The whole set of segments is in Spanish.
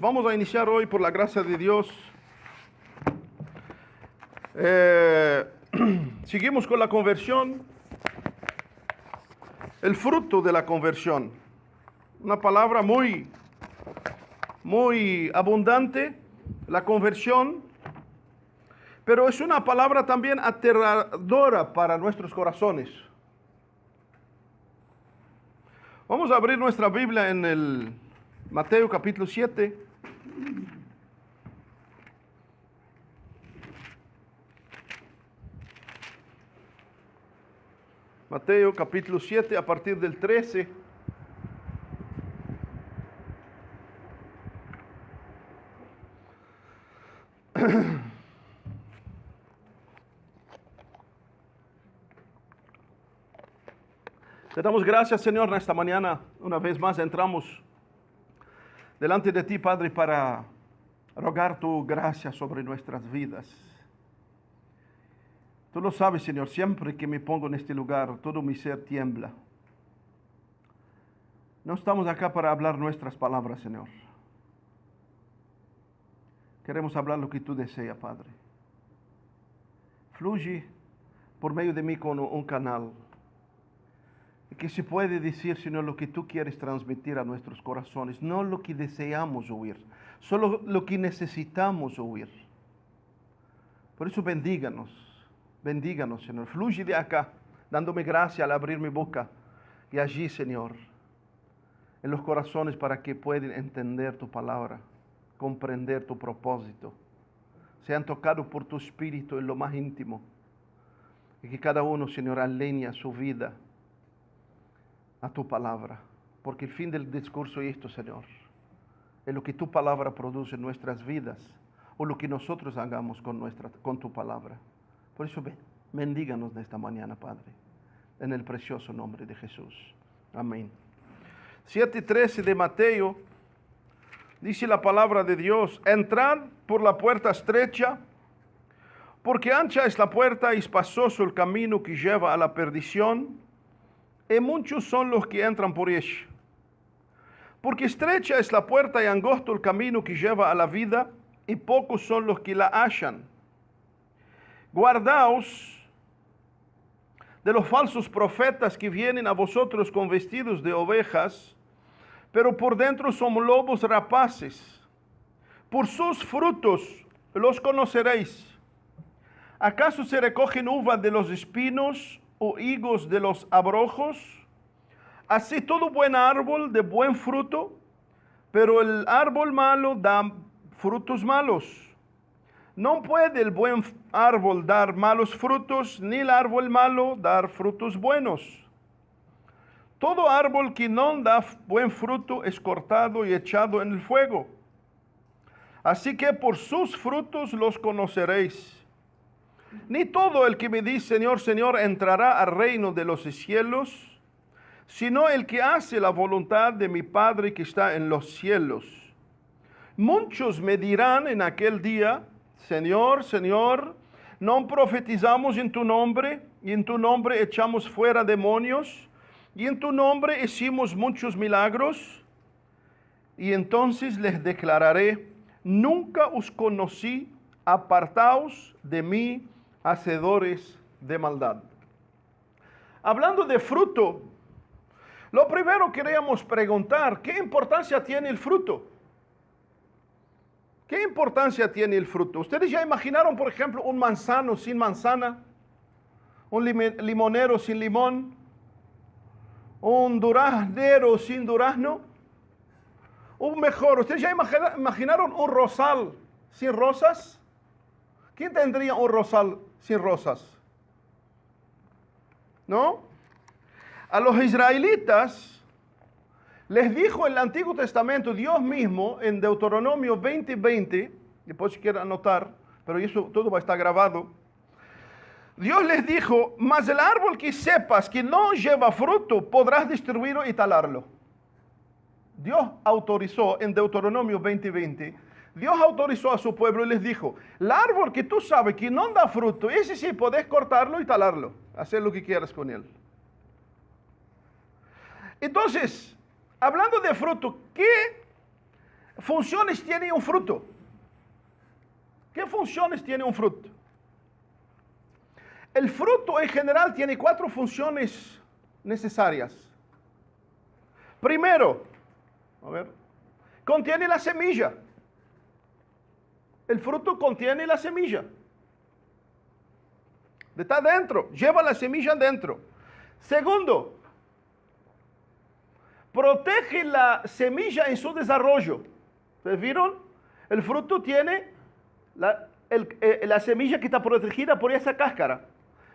Vamos a iniciar hoy por la gracia de Dios. Seguimos con la conversión. El fruto de la conversión. Una palabra muy abundante, la conversión. Pero es una palabra también aterradora para nuestros corazones. Vamos a abrir nuestra Biblia en el Mateo capítulo 7. Mateo capítulo 7 a partir del 13. Te damos gracias, Señor, en esta mañana. Una vez más entramos delante de ti, Padre, para rogar tu gracia sobre nuestras vidas. Tú lo sabes, Señor, siempre que me pongo en este lugar, todo mi ser tiembla. No estamos acá para hablar nuestras palabras, Señor. Queremos hablar lo que tú deseas, Padre. Fluye por medio de mí con un canal. Y que se puede decir, Señor, lo que tú quieres transmitir a nuestros corazones, no lo que deseamos oír, solo lo que necesitamos oír. Por eso bendíganos, Señor. Fluye de acá, dándome gracia al abrir mi boca. Y allí, Señor, en los corazones para que puedan entender tu palabra, comprender tu propósito. Sean tocados por tu Espíritu en lo más íntimo. Y que cada uno, Señor, alinee su vida a tu palabra. Porque el fin del discurso es esto, Señor. Es lo que tu palabra produce en nuestras vidas. O lo que nosotros hagamos con tu palabra. Por eso bendíganos de esta mañana, Padre, en el precioso nombre de Jesús. Amén. 7:13 de Mateo, dice la palabra de Dios: entrad por la puerta estrecha, porque ancha es la puerta y espacioso el camino que lleva a la perdición, y muchos son los que entran por ella. Porque estrecha es la puerta y angosto el camino que lleva a la vida, y pocos son los que la hallan. Guardaos de los falsos profetas que vienen a vosotros con vestidos de ovejas, pero por dentro son lobos rapaces. Por sus frutos los conoceréis. ¿Acaso se recogen uvas de los espinos o higos de los abrojos? Así todo buen árbol de buen fruto, pero el árbol malo da frutos malos. No puede el buen árbol dar malos frutos, ni el árbol malo dar frutos buenos. Todo árbol que no da buen fruto es cortado y echado en el fuego. Así que por sus frutos los conoceréis. Ni todo el que me dice Señor, Señor, entrará al reino de los cielos, sino el que hace la voluntad de mi Padre que está en los cielos. Muchos me dirán en aquel día: Señor, Señor, ¿no profetizamos en tu nombre? Y en tu nombre echamos fuera demonios, y en tu nombre hicimos muchos milagros. Y entonces les declararé: nunca os conocí, apartaos de mí, hacedores de maldad. Hablando de fruto, lo primero queríamos preguntar: ¿qué importancia tiene el fruto? ¿Qué importancia tiene el fruto? ¿Ustedes ya imaginaron, por ejemplo, un manzano sin manzana? ¿Un limonero sin limón? ¿Un duraznero sin durazno? O mejor, ¿ustedes ya imaginaron un rosal sin rosas? ¿Quién tendría un rosal sin rosas? ¿No? A los israelitas les dijo en el Antiguo Testamento Dios mismo en Deuteronomio 20:20, después si quieren anotar, pero eso todo va a estar grabado. Dios les dijo: mas el árbol que sepas que no lleva fruto, podrás destruirlo y talarlo. Dios autorizó en Deuteronomio 20:20, Dios autorizó a su pueblo y les dijo: el árbol que tú sabes que no da fruto, ese sí podés cortarlo y talarlo, hacer lo que quieras con él. Entonces, hablando de fruto, ¿qué funciones tiene un fruto? ¿Qué funciones tiene un fruto? El fruto en general tiene 4 funciones necesarias. Primero, contiene la semilla. El fruto contiene la semilla. Está dentro, lleva la semilla dentro. Segundo, protege la semilla en su desarrollo. ¿Ustedes vieron? El fruto tiene la semilla que está protegida por esa cáscara.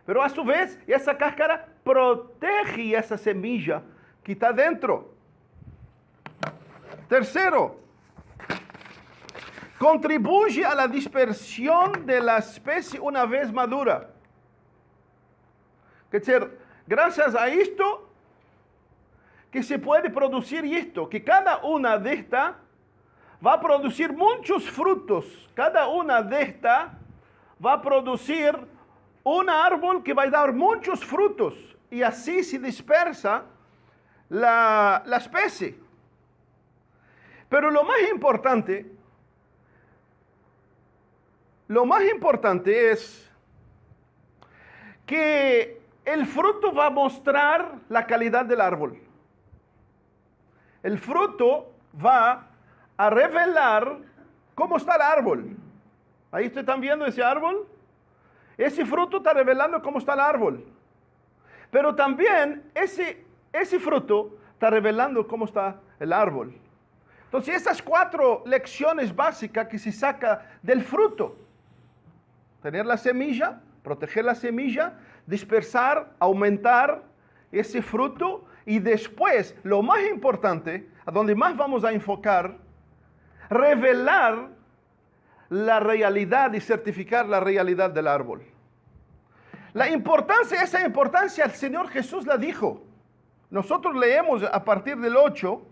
Pero a su vez, esa cáscara protege esa semilla que está dentro. Tercero, contribuye a la dispersión de la especie una vez madura. Es decir, gracias a esto, que se puede producir esto, que cada una de estas va a producir muchos frutos. Cada una de estas va a producir un árbol que va a dar muchos frutos. Y así se dispersa la especie. Pero lo más importante es que el fruto va a mostrar la calidad del árbol. El fruto va a revelar cómo está el árbol. Ahí están viendo ese árbol. Ese fruto está revelando cómo está el árbol. Pero también ese fruto está revelando cómo está el árbol. Entonces, esas 4 lecciones básicas que se saca del fruto. Tener la semilla, proteger la semilla, dispersar, aumentar ese fruto y después, lo más importante, a donde más vamos a enfocar, revelar la realidad y certificar la realidad del árbol. Esa importancia el Señor Jesús la dijo. Nosotros leemos a partir del 8,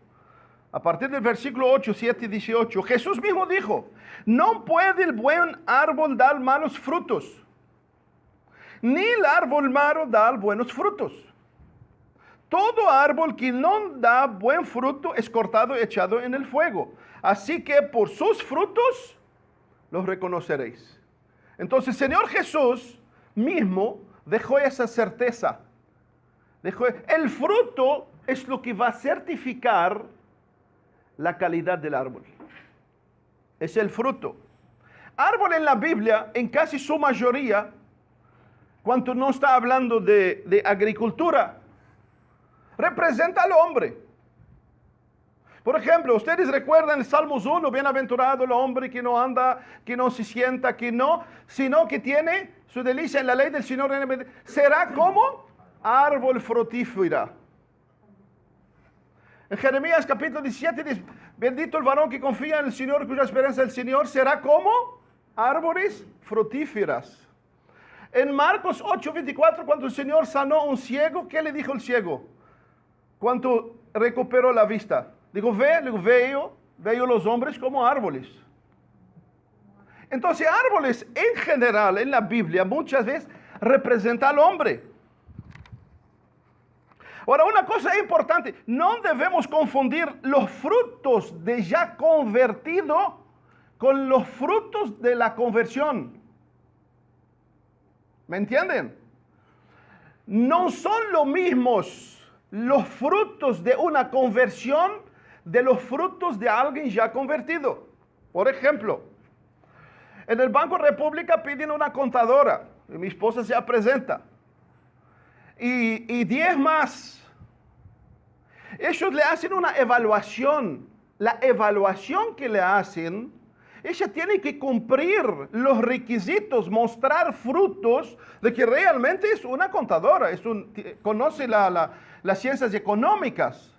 a partir del versículo 8, 7 y 18, Jesús mismo dijo, no puede el buen árbol dar malos frutos, ni el árbol malo dar buenos frutos. Todo árbol que no da buen fruto es cortado y echado en el fuego. Así que por sus frutos los reconoceréis. Entonces el Señor Jesús mismo dejó esa certeza. El fruto es lo que va a certificar la calidad del árbol. Es el fruto. Árbol en la Biblia, en casi su mayoría, cuando no está hablando de agricultura, representa al hombre. Por ejemplo, ustedes recuerdan el Salmos 1, bienaventurado el hombre que no anda, que no se sienta, sino que tiene su delicia en la ley del Señor. Será como árbol frutífero. En Jeremías capítulo 17 dice, bendito el varón que confía en el Señor, cuya esperanza el Señor será como árboles frutíferas. En Marcos 8:24, cuando el Señor sanó a un ciego, ¿qué le dijo el ciego? Cuando recuperó la vista. Digo, veo los hombres como árboles. Entonces, árboles en general en la Biblia muchas veces representan al hombre. Ahora, una cosa importante, no debemos confundir los frutos de ya convertido con los frutos de la conversión. ¿Me entienden? No son los mismos los frutos de una conversión de los frutos de alguien ya convertido. Por ejemplo, en el Banco República piden una contadora, y mi esposa se presenta, y 10 más. Ellos le hacen una evaluación. La evaluación que le hacen, ella tiene que cumplir los requisitos, mostrar frutos de que realmente es una contadora, conoce las ciencias económicas.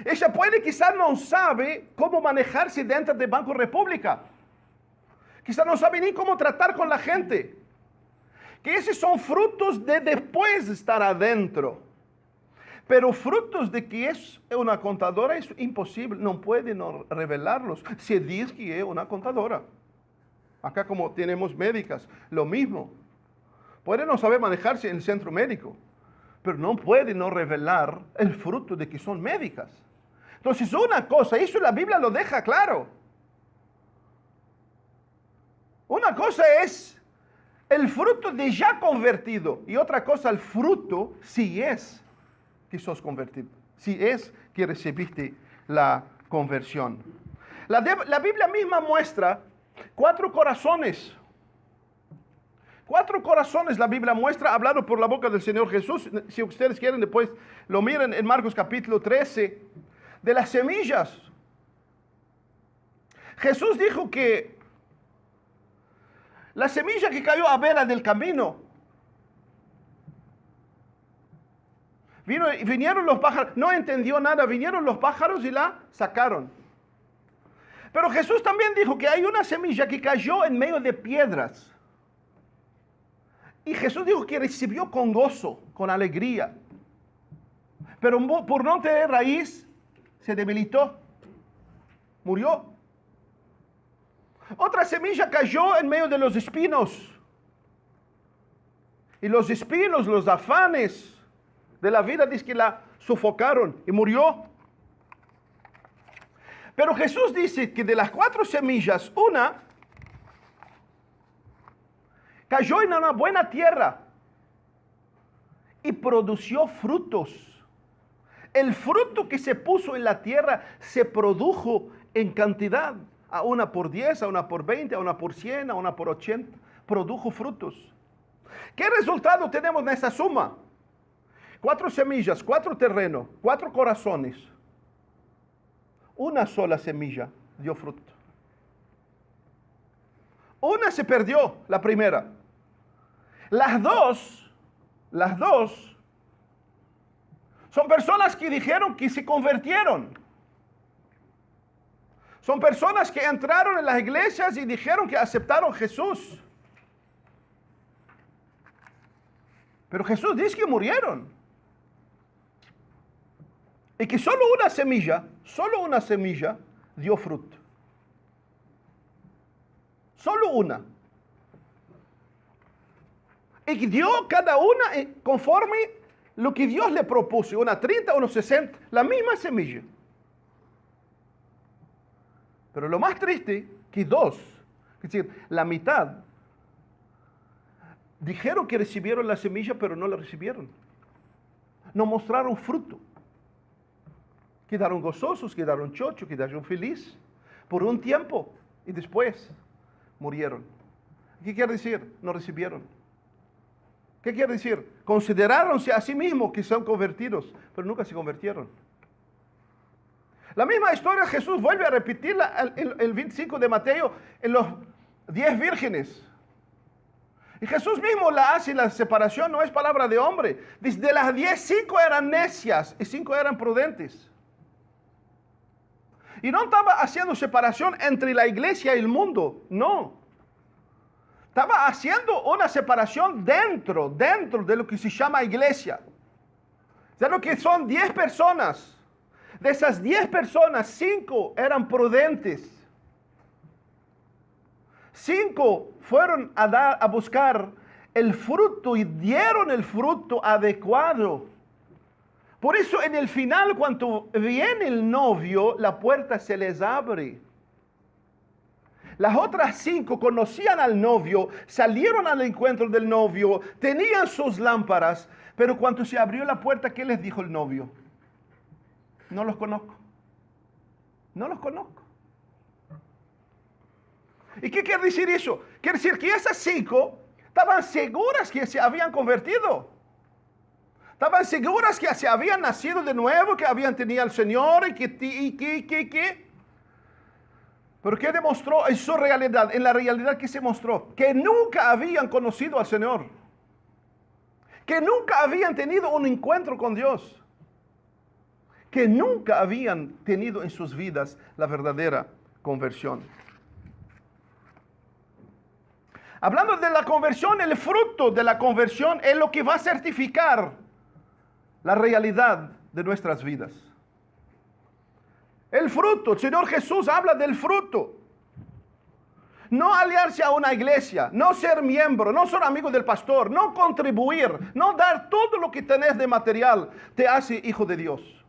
Ella quizás no sabe cómo manejarse dentro del Banco República. Quizás no sabe ni cómo tratar con la gente. Que esos son frutos de después de estar adentro. Pero frutos de que es una contadora es imposible, no puede no revelarlos. Se dice que es una contadora. Acá como tenemos médicas, lo mismo. Puede no saber manejarse en el centro médico, pero no puede no revelar el fruto de que son médicas. Entonces una cosa, eso la Biblia lo deja claro. Una cosa es el fruto de ya convertido y otra cosa el fruto si es que sos convertido, si es que recibiste la conversión. La Biblia misma muestra 4 corazones. 4 corazones la Biblia muestra, hablado por la boca del Señor Jesús. Si ustedes quieren, después lo miren en Marcos capítulo 13, de las semillas. Jesús dijo que la semilla que cayó a vera del camino, vinieron los pájaros, no entendió nada, vinieron los pájaros y la sacaron. Pero Jesús también dijo que hay una semilla que cayó en medio de piedras. Y Jesús dijo que recibió con gozo, con alegría. Pero por no tener raíz, se debilitó, murió. Otra semilla cayó en medio de los espinos. Y los espinos, los afanes de la vida, dice que la sofocaron y murió. Pero Jesús dice que de las 4 semillas, una cayó en una buena tierra y produjo frutos. El fruto que se puso en la tierra se produjo en cantidad. A una por 10, a una por 20, a una por 100, a una por 80. Produjo frutos. ¿Qué resultado tenemos en esa suma? 4 semillas, 4 terrenos, 4 corazones. Una sola semilla dio fruto. Una se perdió, la primera. Las dos son personas que dijeron que se convirtieron. Son personas que entraron en las iglesias y dijeron que aceptaron a Jesús. Pero Jesús dice que murieron. Y que solo una semilla dio fruto. Solo una. Y que dio cada una conforme lo que Dios le propuso. Una 30, una 60, la misma semilla. Pero lo más triste, que 2, es decir, la mitad, dijeron que recibieron la semilla, pero no la recibieron. No mostraron fruto. Quedaron gozosos, quedaron chochos, quedaron felices por un tiempo y después murieron. ¿Qué quiere decir? No recibieron. ¿Qué quiere decir? Consideraronse a sí mismos que son convertidos, pero nunca se convirtieron. La misma historia Jesús vuelve a repetirla el 25 de Mateo en los 10 vírgenes. Y Jesús mismo la hace, la separación no es palabra de hombre. De las 10, 5 eran necias y 5 eran prudentes. Y no estaba haciendo separación entre la iglesia y el mundo, no. Estaba haciendo una separación dentro de lo que se llama iglesia. De lo que son 10 personas. De esas 10 personas, 5 eran prudentes. 5 fueron a buscar el fruto y dieron el fruto adecuado. Por eso en el final, cuando viene el novio, la puerta se les abre. Las otras 5 conocían al novio, salieron al encuentro del novio, tenían sus lámparas, pero cuando se abrió la puerta, ¿qué les dijo el novio? No los conozco. No los conozco. ¿Y qué quiere decir eso? Quiere decir que esas 5 estaban seguras que se habían convertido. Estaban seguras que se habían nacido de nuevo, que habían tenido al Señor y que. Pero ¿qué demostró en su realidad? En la realidad que se mostró, que nunca habían conocido al Señor. Que nunca habían tenido un encuentro con Dios. Que nunca habían tenido en sus vidas la verdadera conversión. Hablando de la conversión, el fruto de la conversión es lo que va a certificar la realidad de nuestras vidas. El fruto, el Señor Jesús habla del fruto. No aliarse a una iglesia, no ser miembro, no ser amigo del pastor, no contribuir, no dar todo lo que tenés de material, te hace hijo de Dios.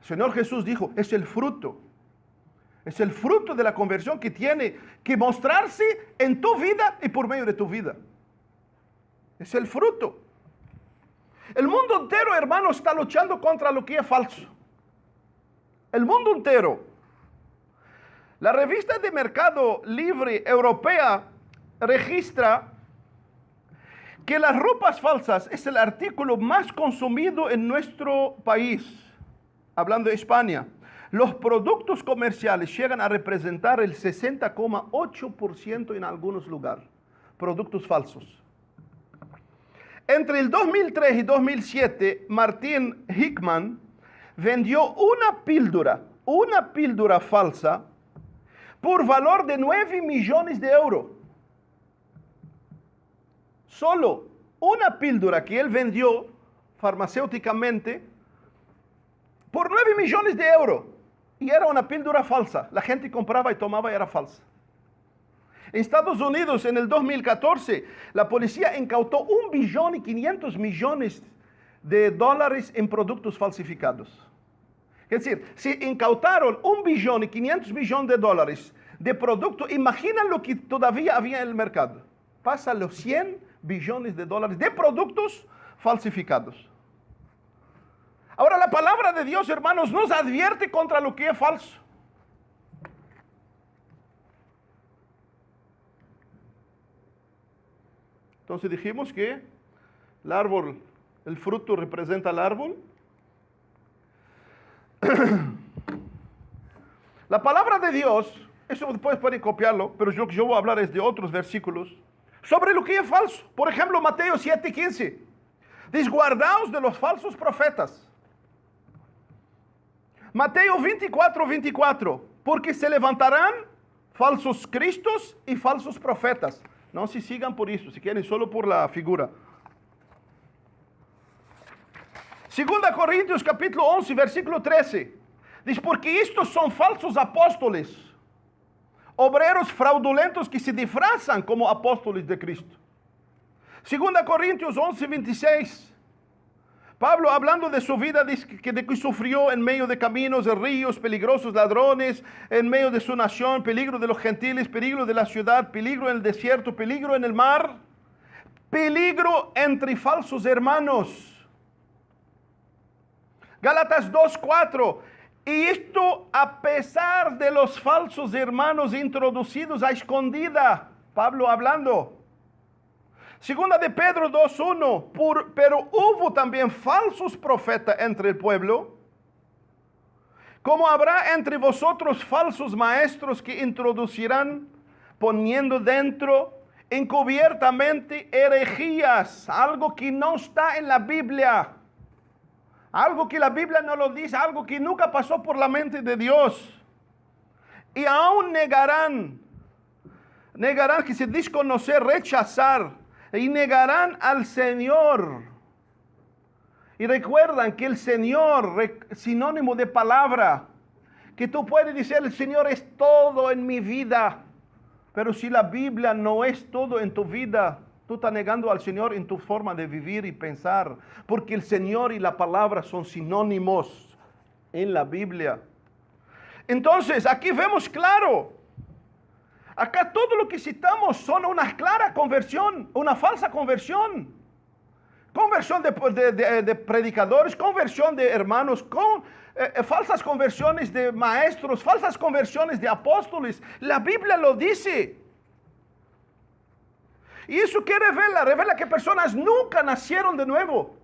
El Señor Jesús dijo, es el fruto. Es el fruto de la conversión que tiene que mostrarse en tu vida y por medio de tu vida. Es el fruto. El mundo entero, hermano, está luchando contra lo que es falso. El mundo entero. La revista de Mercado Libre Europea registra que las ropas falsas es el artículo más consumido en nuestro país, hablando de España. Los productos comerciales llegan a representar el 60,8% en algunos lugares. Productos falsos. Entre el 2003 y 2007, Martin Hickman vendió una píldora falsa por valor de 9 millones de euros. Solo una píldora que él vendió farmacéuticamente por 9 millones de euros. Y era una píldora falsa. La gente compraba y tomaba y era falsa. En Estados Unidos, en el 2014, la policía incautó $1,500 millones en productos falsificados. Es decir, si incautaron $1,500 millones de productos, imagina lo que todavía había en el mercado. Pasa los $100 billones de productos falsificados. Ahora la palabra de Dios, hermanos, nos advierte contra lo que es falso. Entonces dijimos que el árbol, el fruto representa el árbol. La palabra de Dios, eso después pueden copiarlo, pero yo voy a hablar es de otros versículos sobre lo que es falso. Por ejemplo, Mateo 7:15. Dice, guardaos de los falsos profetas. Mateo 24:24. Porque se levantarán falsos cristos y falsos profetas. No se sigan por eso, si quieren solo por la figura. 2 Corintios capítulo 11, versículo 13. Dice, porque estos son falsos apóstoles, obreros fraudulentos que se disfrazan como apóstoles de Cristo. 2 Corintios 11:26. Pablo, hablando de su vida, dice de que sufrió en medio de caminos, de ríos, peligrosos ladrones, en medio de su nación, peligro de los gentiles, peligro de la ciudad, peligro en el desierto, peligro en el mar, peligro entre falsos hermanos. Gálatas 2:4. Y esto a pesar de los falsos hermanos introducidos a escondida. Pablo hablando. Segunda de Pedro 2:1, pero hubo también falsos profetas entre el pueblo, como habrá entre vosotros falsos maestros que introducirán, poniendo dentro encubiertamente herejías, algo que no está en la Biblia, algo que la Biblia no lo dice, algo que nunca pasó por la mente de Dios. Y aún negarán que se desconocer, rechazar, y negarán al Señor. Y recuerdan que el Señor, sinónimo de palabra, que tú puedes decir, el Señor es todo en mi vida, pero si la Biblia no es todo en tu vida, tú estás negando al Señor en tu forma de vivir y pensar, porque el Señor y la palabra son sinónimos en la Biblia. Entonces, aquí vemos claro. Acá todo lo que citamos son una clara conversión, una falsa conversión. Conversión de predicadores, conversión de hermanos, falsas conversiones de maestros, falsas conversiones de apóstoles. La Biblia lo dice. Y eso que revela que personas nunca nacieron de nuevo.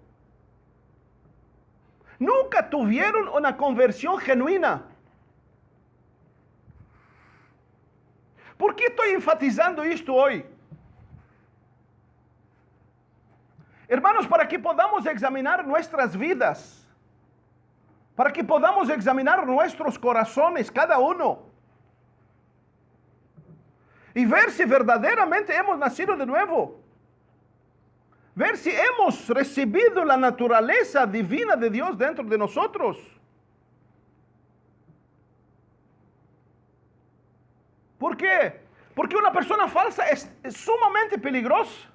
Nunca tuvieron una conversión genuina. ¿Por qué estoy enfatizando esto hoy? Hermanos, para que podamos examinar nuestras vidas, para que podamos examinar nuestros corazones, cada uno, y ver si verdaderamente hemos nacido de nuevo, ver si hemos recibido la naturaleza divina de Dios dentro de nosotros. ¿Por qué? Porque una persona falsa es sumamente peligrosa.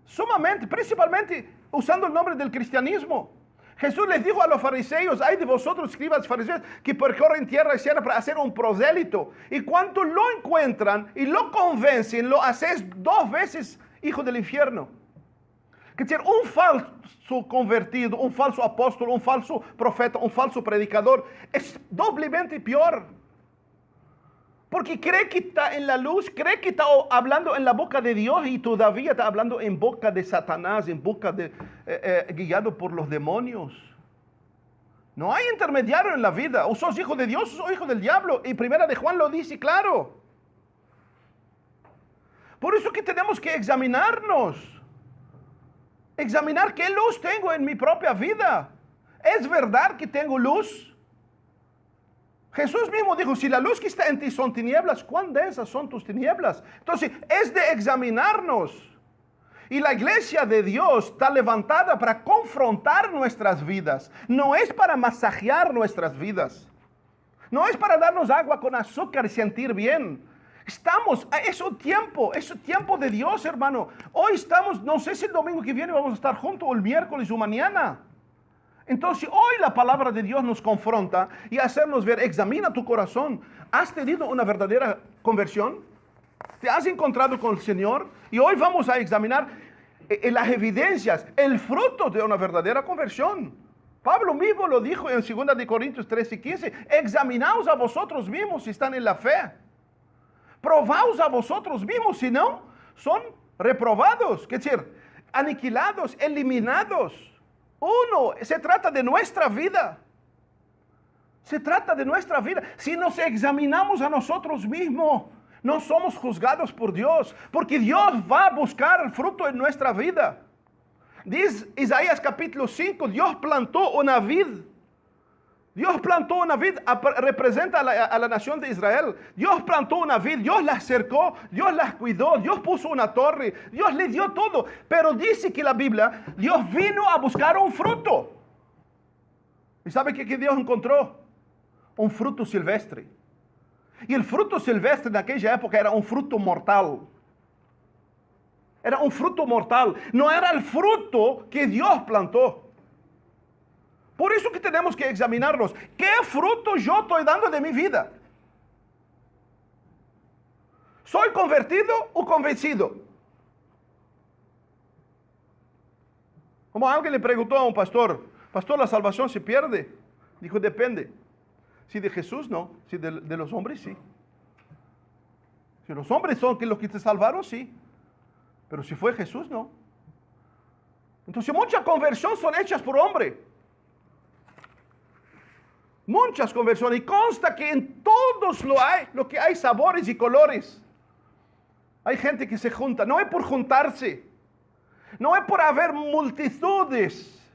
Sumamente, principalmente usando el nombre del cristianismo. Jesús les dijo a los fariseos, hay de vosotros, escribas fariseos, que percorren tierra y tierra para hacer un prosélito. Y cuando lo encuentran y lo convencen, lo haces 2 veces hijo del infierno. Quer dizer, un falso convertido, un falso apóstol, un falso profeta, un falso predicador, es doblemente peor. Porque cree que está en la luz, cree que está hablando en la boca de Dios y todavía está hablando en boca de Satanás, en boca de guiado por los demonios. No hay intermediario en la vida. O sos hijo de Dios o sos hijo del diablo. Y Primera de Juan lo dice claro. Por eso que tenemos que examinarnos. Examinar qué luz tengo en mi propia vida. ¿Es verdad que tengo luz? Jesús mismo dijo, si la luz que está en ti son tinieblas, ¿cuán densas son tus tinieblas? Entonces, es de examinarnos. Y la iglesia de Dios está levantada para confrontar nuestras vidas. No es para masajear nuestras vidas. No es para darnos agua con azúcar y sentir bien. Es un tiempo de Dios, hermano. Hoy estamos, no sé si el domingo que viene vamos a estar juntos, o el miércoles o mañana. Entonces hoy la palabra de Dios nos confronta y hacernos ver, examina tu corazón. ¿Has tenido una verdadera conversión? ¿Te has encontrado con el Señor? Y hoy vamos a examinar las evidencias, el fruto de una verdadera conversión. Pablo mismo lo dijo en 2 Corintios 13:15. Examinaos a vosotros mismos si están en la fe. Probaos a vosotros mismos, si no, son reprobados. Es decir, aniquilados, eliminados. Se trata de nuestra vida. Se trata de nuestra vida. Si nos examinamos a nosotros mismos, no somos juzgados por Dios, porque Dios va a buscar el fruto en nuestra vida. Dice Isaías capítulo 5, Dios plantó una vid. Dios plantó una vid, representa a la nación de Israel. Dios plantó una vid, Dios la cercó, Dios la cuidó, Dios puso una torre, Dios le dio todo. Pero dice que la Biblia, Dios vino a buscar un fruto. ¿Y sabe qué Dios encontró? Un fruto silvestre. Y el fruto silvestre en aquella época era un fruto mortal. Era un fruto mortal. No era el fruto que Dios plantó. Por eso que tenemos que examinarnos. ¿Qué fruto yo estoy dando de mi vida? ¿Soy convertido o convencido? Como alguien le preguntó a un pastor, pastor, ¿la salvación se pierde? Dijo, depende. Si de Jesús no, si de los hombres sí. Si los hombres son los que te salvaron, sí. Pero si fue Jesús, no. Entonces muchas conversiones son hechas por hombre. Muchas conversiones. Y consta que en todos lo que hay sabores y colores. Hay gente que se junta. No es por juntarse. No es por haber multitudes.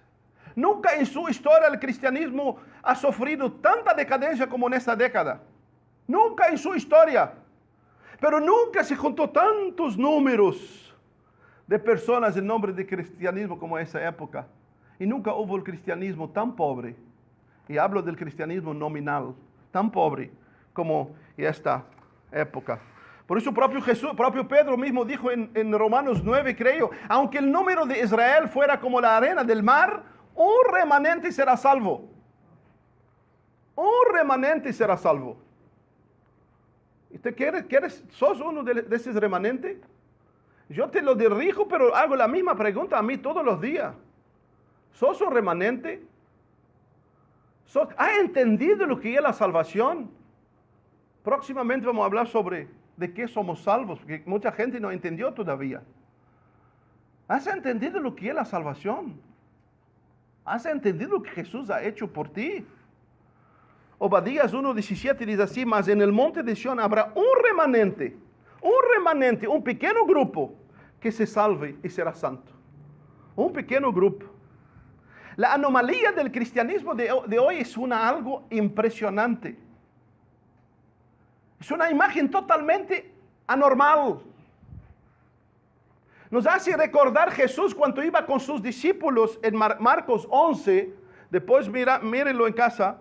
Nunca en su historia el cristianismo ha sufrido tanta decadencia como en esta década. Nunca en su historia. Pero nunca se juntó tantos números de personas en nombre de cristianismo como en esa época. Y nunca hubo el cristianismo tan pobre. Y hablo del cristianismo nominal, tan pobre como esta época. Por eso propio Pedro mismo dijo en Romanos 9, creo, aunque el número de Israel fuera como la arena del mar, un remanente será salvo. Un remanente será salvo. ¿Y usted sos uno de esos remanentes? Yo te lo dirijo, pero hago la misma pregunta a mí todos los días. ¿Sos un remanente? ¿Has entendido lo que es la salvación? Próximamente vamos a hablar sobre de qué somos salvos, porque mucha gente no entendió todavía. ¿Has entendido lo que es la salvación? ¿Has entendido lo que Jesús ha hecho por ti? Obadías 1:17 dice así, mas en el monte de Sión habrá un remanente, un pequeño grupo que se salve y será santo. Un pequeño grupo. La anomalía del cristianismo de hoy es algo impresionante. Es una imagen totalmente anormal. Nos hace recordar Jesús cuando iba con sus discípulos en Marcos 11. Después mírenlo en casa.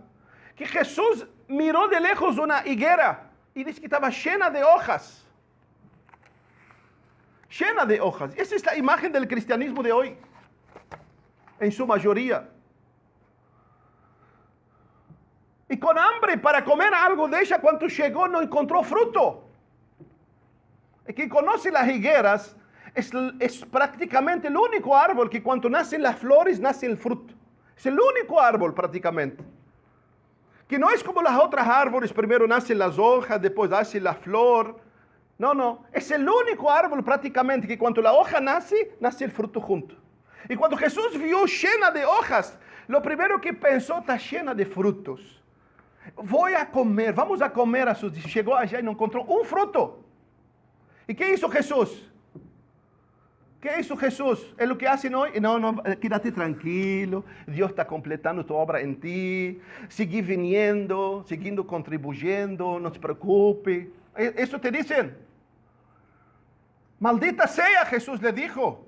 Que Jesús miró de lejos una higuera y dice que estaba llena de hojas. Llena de hojas. Esa es la imagen del cristianismo de hoy. En su mayoría. Y con hambre para comer algo de ella, cuando llegó no encontró fruto. El que conoce las higueras es prácticamente el único árbol que cuando nacen las flores, nace el fruto. Es el único árbol prácticamente. Que no es como las otras árboles, primero nacen las hojas, después nace la flor. No, es el único árbol prácticamente que cuando la hoja nace, nace el fruto junto. Y cuando Jesús vio llena de hojas, lo primero que pensó, está llena de frutos. Voy a comer, vamos a comer a sus discípulos. Llegó allá y no encontró un fruto. ¿Y qué hizo Jesús? ¿Qué hizo Jesús? Es lo que hacen hoy. No, quédate tranquilo. Dios está completando tu obra en ti. Sigue viniendo, siguiendo contribuyendo, no te preocupes. Eso te dicen. Maldita sea, Jesús le dijo.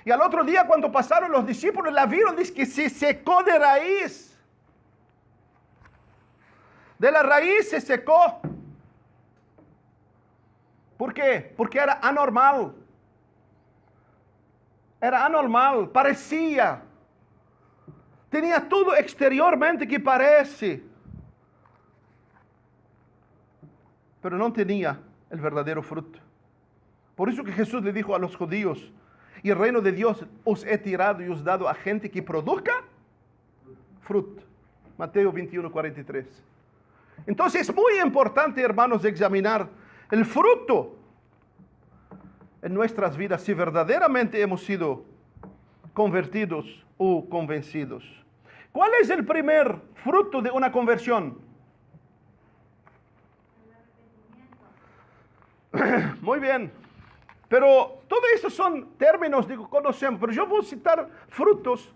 Y al otro día cuando pasaron los discípulos, la vieron, dice que se secó de raíz. De la raíz se secó. ¿Por qué? Porque era anormal. Era anormal, parecía. Tenía todo exteriormente que parece. Pero no tenía el verdadero fruto. Por eso que Jesús le dijo a los judíos, y el reino de Dios os he tirado y os dado a gente que produzca fruto. Mateo 21, 43. Entonces es muy importante, hermanos, examinar el fruto en nuestras vidas, si verdaderamente hemos sido convertidos o convencidos. ¿Cuál es el primer fruto de una conversión? Muy bien, pero todo eso son términos, digo, conocemos, pero yo voy a citar frutos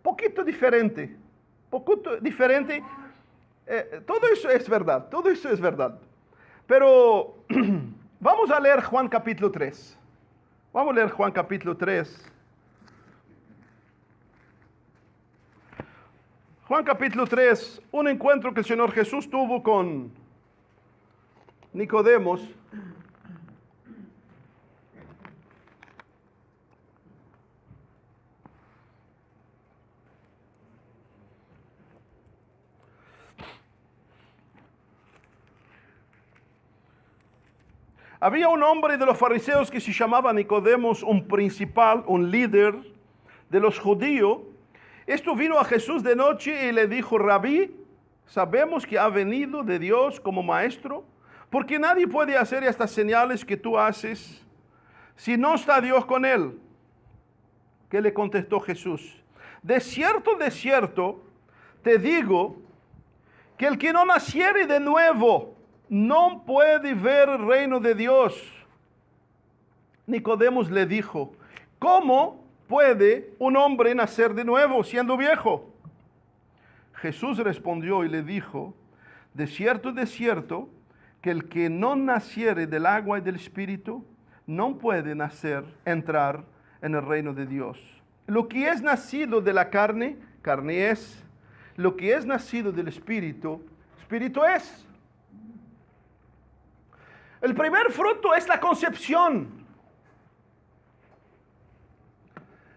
poquito diferente, todo eso es verdad, pero vamos a leer Juan capítulo 3. Vamos a leer Juan capítulo 3. Juan capítulo 3, un encuentro que el Señor Jesús tuvo con Nicodemos. Había un hombre de los fariseos que se llamaba Nicodemos, un principal, un líder de los judíos. Esto vino a Jesús de noche y le dijo: Rabí, sabemos que ha venido de Dios como maestro, porque nadie puede hacer estas señales que tú haces si no está Dios con él. ¿Qué le contestó Jesús? De cierto, te digo que el que no naciere de nuevo no puede ver el reino de Dios. Nicodemos le dijo: ¿cómo puede un hombre nacer de nuevo siendo viejo? Jesús respondió y le dijo: de cierto, que el que no naciere del agua y del Espíritu no puede entrar en el reino de Dios. Lo que es nacido de la carne, carne es. Lo que es nacido del Espíritu, Espíritu es. El primer fruto es la concepción.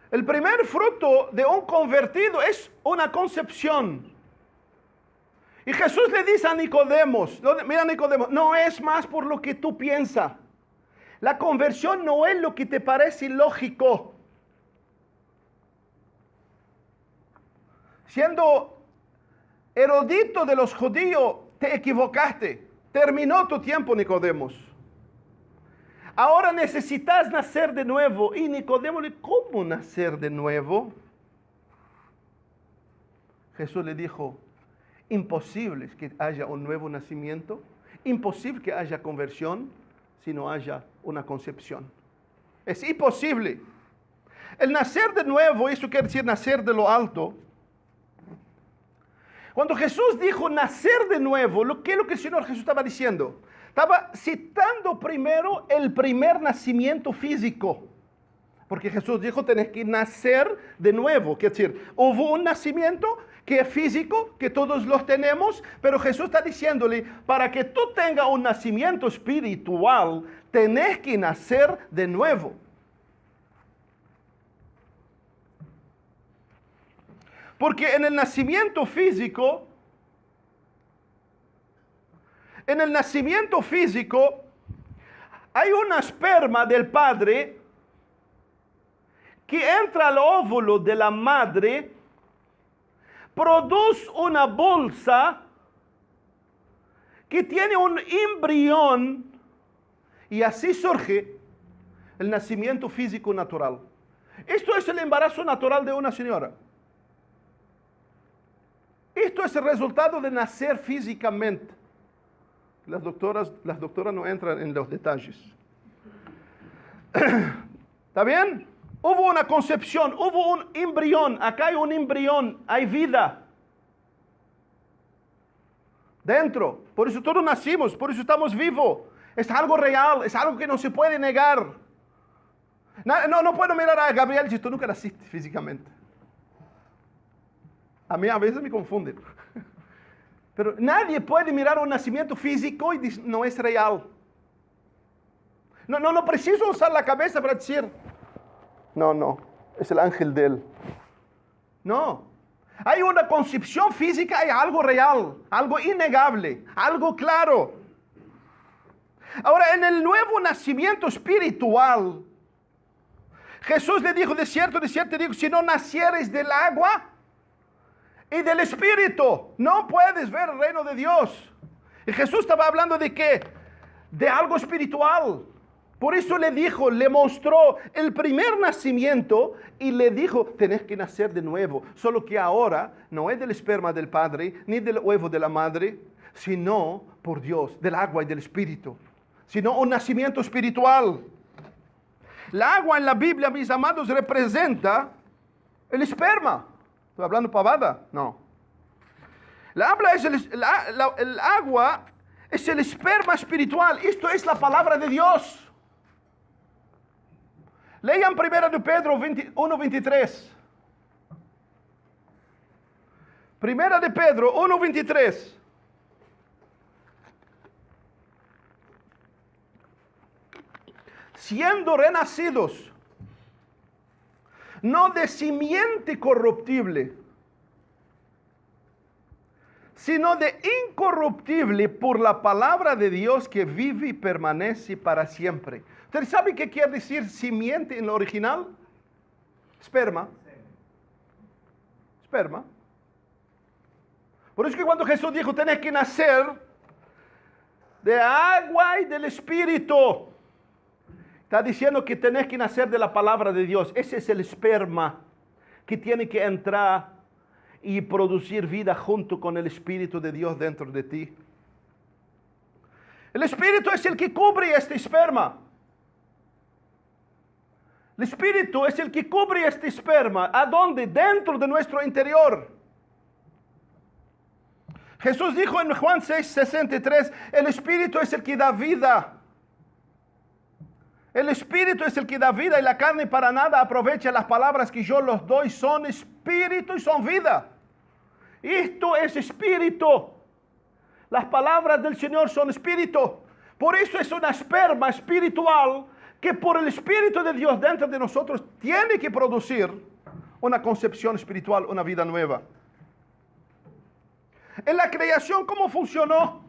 El primer fruto de un convertido es una concepción. Y Jesús le dice a Nicodemos, mira Nicodemos, no es más por lo que tú piensas. La conversión no es lo que te parece lógico. Siendo erudito de los judíos, te equivocaste. Terminó tu tiempo, Nicodemos. Ahora necesitas nacer de nuevo. Y Nicodemos, ¿cómo nacer de nuevo? Jesús le dijo: imposible que haya un nuevo nacimiento, imposible que haya conversión si no haya una concepción. Es imposible. El nacer de nuevo, eso quiere decir nacer de lo alto. Cuando Jesús dijo nacer de nuevo, ¿qué es lo que el Señor Jesús estaba diciendo? Estaba citando primero el primer nacimiento físico. Porque Jesús dijo, tenés que nacer de nuevo. Quiere decir, hubo un nacimiento que es físico, que todos los tenemos, pero Jesús está diciéndole, para que tú tengas un nacimiento espiritual, tenés que nacer de nuevo. Porque en el nacimiento físico En el nacimiento físico hay una esperma del padre que entra al óvulo de la madre, produce una bolsa que tiene un embrión y así surge el nacimiento físico natural. Esto es el embarazo natural de una señora. Esto es el resultado de nacer físicamente. Las doctoras no entran en los detalles. ¿Está bien? Hubo una concepción, hubo un embrión. Acá hay un embrión, hay vida dentro. Por eso todos nacimos, por eso estamos vivos. Es algo real, es algo que no se puede negar. No puedo mirar a Gabriel y decir, tú nunca naciste físicamente. A mí a veces me confunden. Pero nadie puede mirar un nacimiento físico y decir, no es real. No preciso usar la cabeza para decir, no, es el ángel de él. No. Hay una concepción física, hay algo real, algo innegable, algo claro. Ahora, en el nuevo nacimiento espiritual, Jesús le dijo, de cierto te digo, si no nacieres del agua y del Espíritu, no puedes ver el reino de Dios. Y Jesús estaba hablando de qué? De algo espiritual. Por eso le dijo, le mostró el primer nacimiento y le dijo, tenés que nacer de nuevo. Solo que ahora no es del esperma del padre, ni del huevo de la madre, sino por Dios, del agua y del Espíritu. Sino un nacimiento espiritual. El agua en la Biblia, mis amados, representa el esperma. ¿Estoy hablando pavada? No. El agua es el esperma espiritual. Esto es la palabra de Dios. Lean 1 de Pedro 1:23. 1 de Pedro 1:23. Siendo renacidos, no de simiente corruptible, sino de incorruptible por la palabra de Dios que vive y permanece para siempre. ¿Usted sabe qué quiere decir simiente en lo original? Esperma. Esperma. Por eso que cuando Jesús dijo, tenés que nacer de agua y del Espíritu, está diciendo que tenés que nacer de la palabra de Dios. Ese es el esperma que tiene que entrar y producir vida junto con el Espíritu de Dios dentro de ti. El Espíritu es el que cubre este esperma. El Espíritu es el que cubre este esperma. ¿A dónde? Dentro de nuestro interior. Jesús dijo en Juan 6:63, el Espíritu es el que da vida. El Espíritu es el que da vida y la carne para nada aprovecha. Las palabras que yo los doy son Espíritu y son vida. Esto es Espíritu. Las palabras del Señor son Espíritu. Por eso es una esperma espiritual que por el Espíritu de Dios dentro de nosotros tiene que producir una concepción espiritual, una vida nueva. En la creación, ¿cómo funcionó?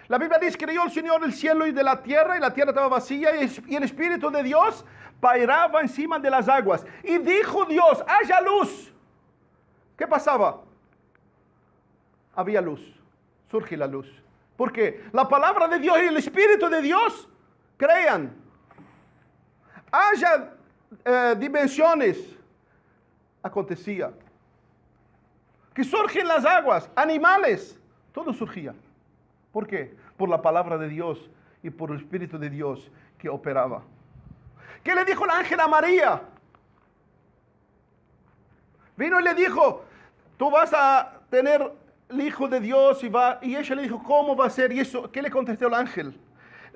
La Biblia dice que creó el Señor el cielo y de la tierra estaba vacía y el Espíritu de Dios pairaba encima de las aguas. Y dijo Dios, haya luz. ¿Qué pasaba? Había luz, surge la luz. ¿Por qué? La palabra de Dios y el Espíritu de Dios crean. Haya dimensiones, acontecía. Que surgen las aguas, animales, todo surgía. ¿Por qué? Por la palabra de Dios y por el Espíritu de Dios que operaba. ¿Qué le dijo el ángel a María? Vino y le dijo, tú vas a tener el Hijo de Dios y ella le dijo, ¿cómo va a ser? Y eso, ¿qué le contestó el ángel?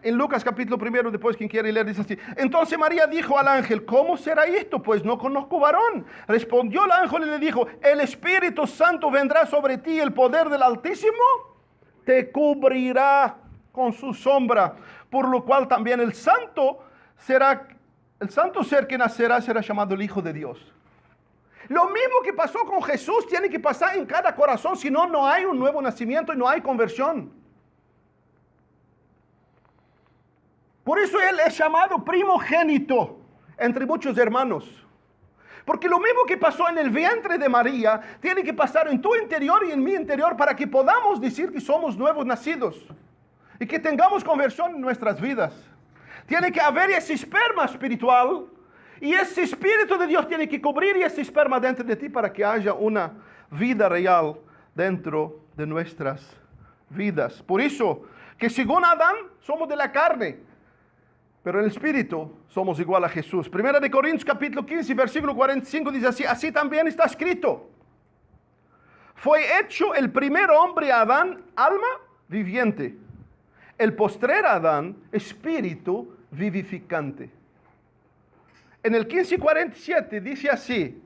En Lucas capítulo 1, después quien quiere leer, dice así. Entonces María dijo al ángel, ¿cómo será esto? Pues no conozco varón. Respondió el ángel y le dijo, el Espíritu Santo vendrá sobre ti, el poder del Altísimo te cubrirá con su sombra, por lo cual también el santo ser que nacerá será llamado el Hijo de Dios. Lo mismo que pasó con Jesús tiene que pasar en cada corazón, si no, no hay un nuevo nacimiento y no hay conversión. Por eso Él es llamado primogénito entre muchos hermanos. Porque lo mismo que pasó en el vientre de María, tiene que pasar en tu interior y en mi interior para que podamos decir que somos nuevos nacidos y que tengamos conversión en nuestras vidas. Tiene que haber ese esperma espiritual y ese Espíritu de Dios tiene que cubrir ese esperma dentro de ti para que haya una vida real dentro de nuestras vidas. Por eso que según Adán somos de la carne, pero en el Espíritu somos igual a Jesús. Primera de Corintios capítulo 15, versículo 45 dice así, así también está escrito. Fue hecho el primer hombre Adán, alma viviente. El postrer Adán, espíritu vivificante. En el 15:47 dice así,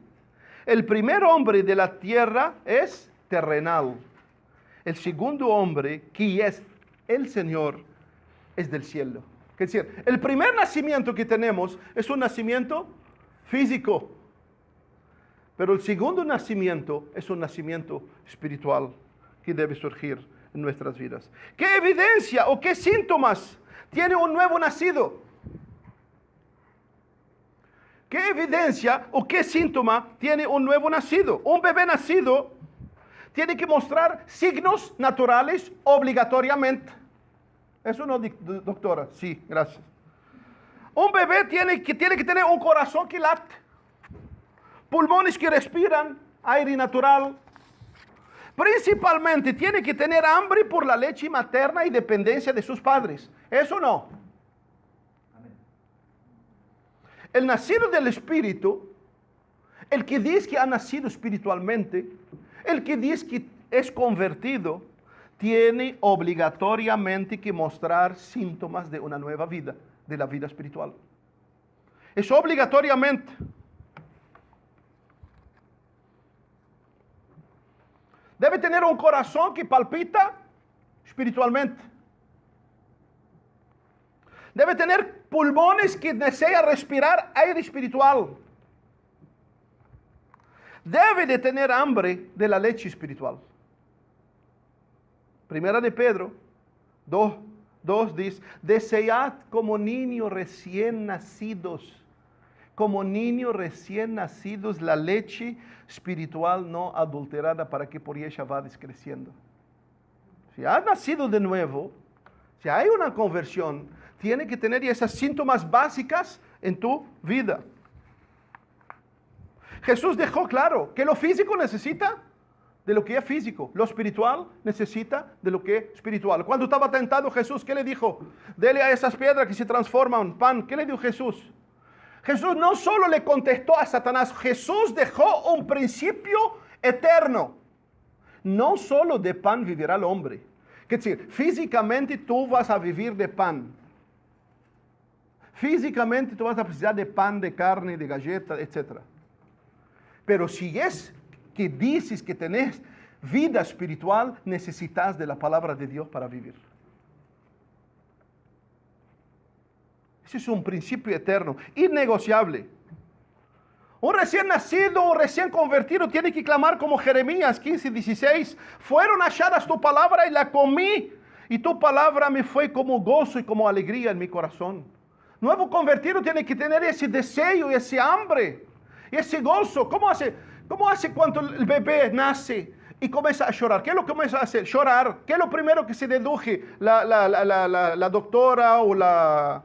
el primer hombre de la tierra es terrenal. El segundo hombre, que es el Señor, es del cielo. Es decir, el primer nacimiento que tenemos es un nacimiento físico. Pero el segundo nacimiento es un nacimiento espiritual que debe surgir en nuestras vidas. ¿Qué evidencia o qué síntomas tiene un nuevo nacido? ¿Qué evidencia o qué síntoma tiene un nuevo nacido? Un bebé nacido tiene que mostrar signos naturales obligatoriamente. ¿Eso no, doctora? Sí, gracias. Un bebé tiene que tener un corazón que late, pulmones que respiran, aire natural. Principalmente tiene que tener hambre por la leche materna y dependencia de sus padres. ¿Eso no? El nacido del Espíritu, el que dice que ha nacido espiritualmente, el que dice que es convertido, tiene obligatoriamente que mostrar síntomas de una nueva vida, de la vida espiritual. Es obligatoriamente. Debe tener un corazón que palpita espiritualmente. Debe tener pulmones que desean respirar aire espiritual. Debe de tener hambre de la leche espiritual. Primera de Pedro 2 dice, desead como niños recién nacidos, la leche espiritual no adulterada para que por ella vades creciendo. Si has nacido de nuevo, si hay una conversión, tiene que tener esas síntomas básicas en tu vida. Jesús dejó claro que lo físico necesita de lo que es físico. Lo espiritual necesita de lo que es espiritual. Cuando estaba tentado Jesús, ¿qué le dijo? Dele a esas piedras que se transforman en pan. ¿Qué le dijo Jesús? Jesús no solo le contestó a Satanás, Jesús dejó un principio eterno. No solo de pan vivirá el hombre. Es decir, físicamente tú vas a vivir de pan. Físicamente tú vas a precisar de pan, de carne, de galleta, etc. Pero si es que dices que tenés vida espiritual, necesitas de la palabra de Dios para vivir. Ese es un principio eterno, innegociable. Un recién nacido o recién convertido tiene que clamar como Jeremías 15:16. Fueron halladas tu palabra y la comí, y tu palabra me fue como gozo y como alegría en mi corazón. Nuevo convertido tiene que tener ese deseo y ese hambre, y ese gozo. ¿Cómo hace cuando el bebé nace y comienza a llorar? ¿Qué es lo que comienza a hacer? Llorar. ¿Qué es lo primero que se deduje la doctora o la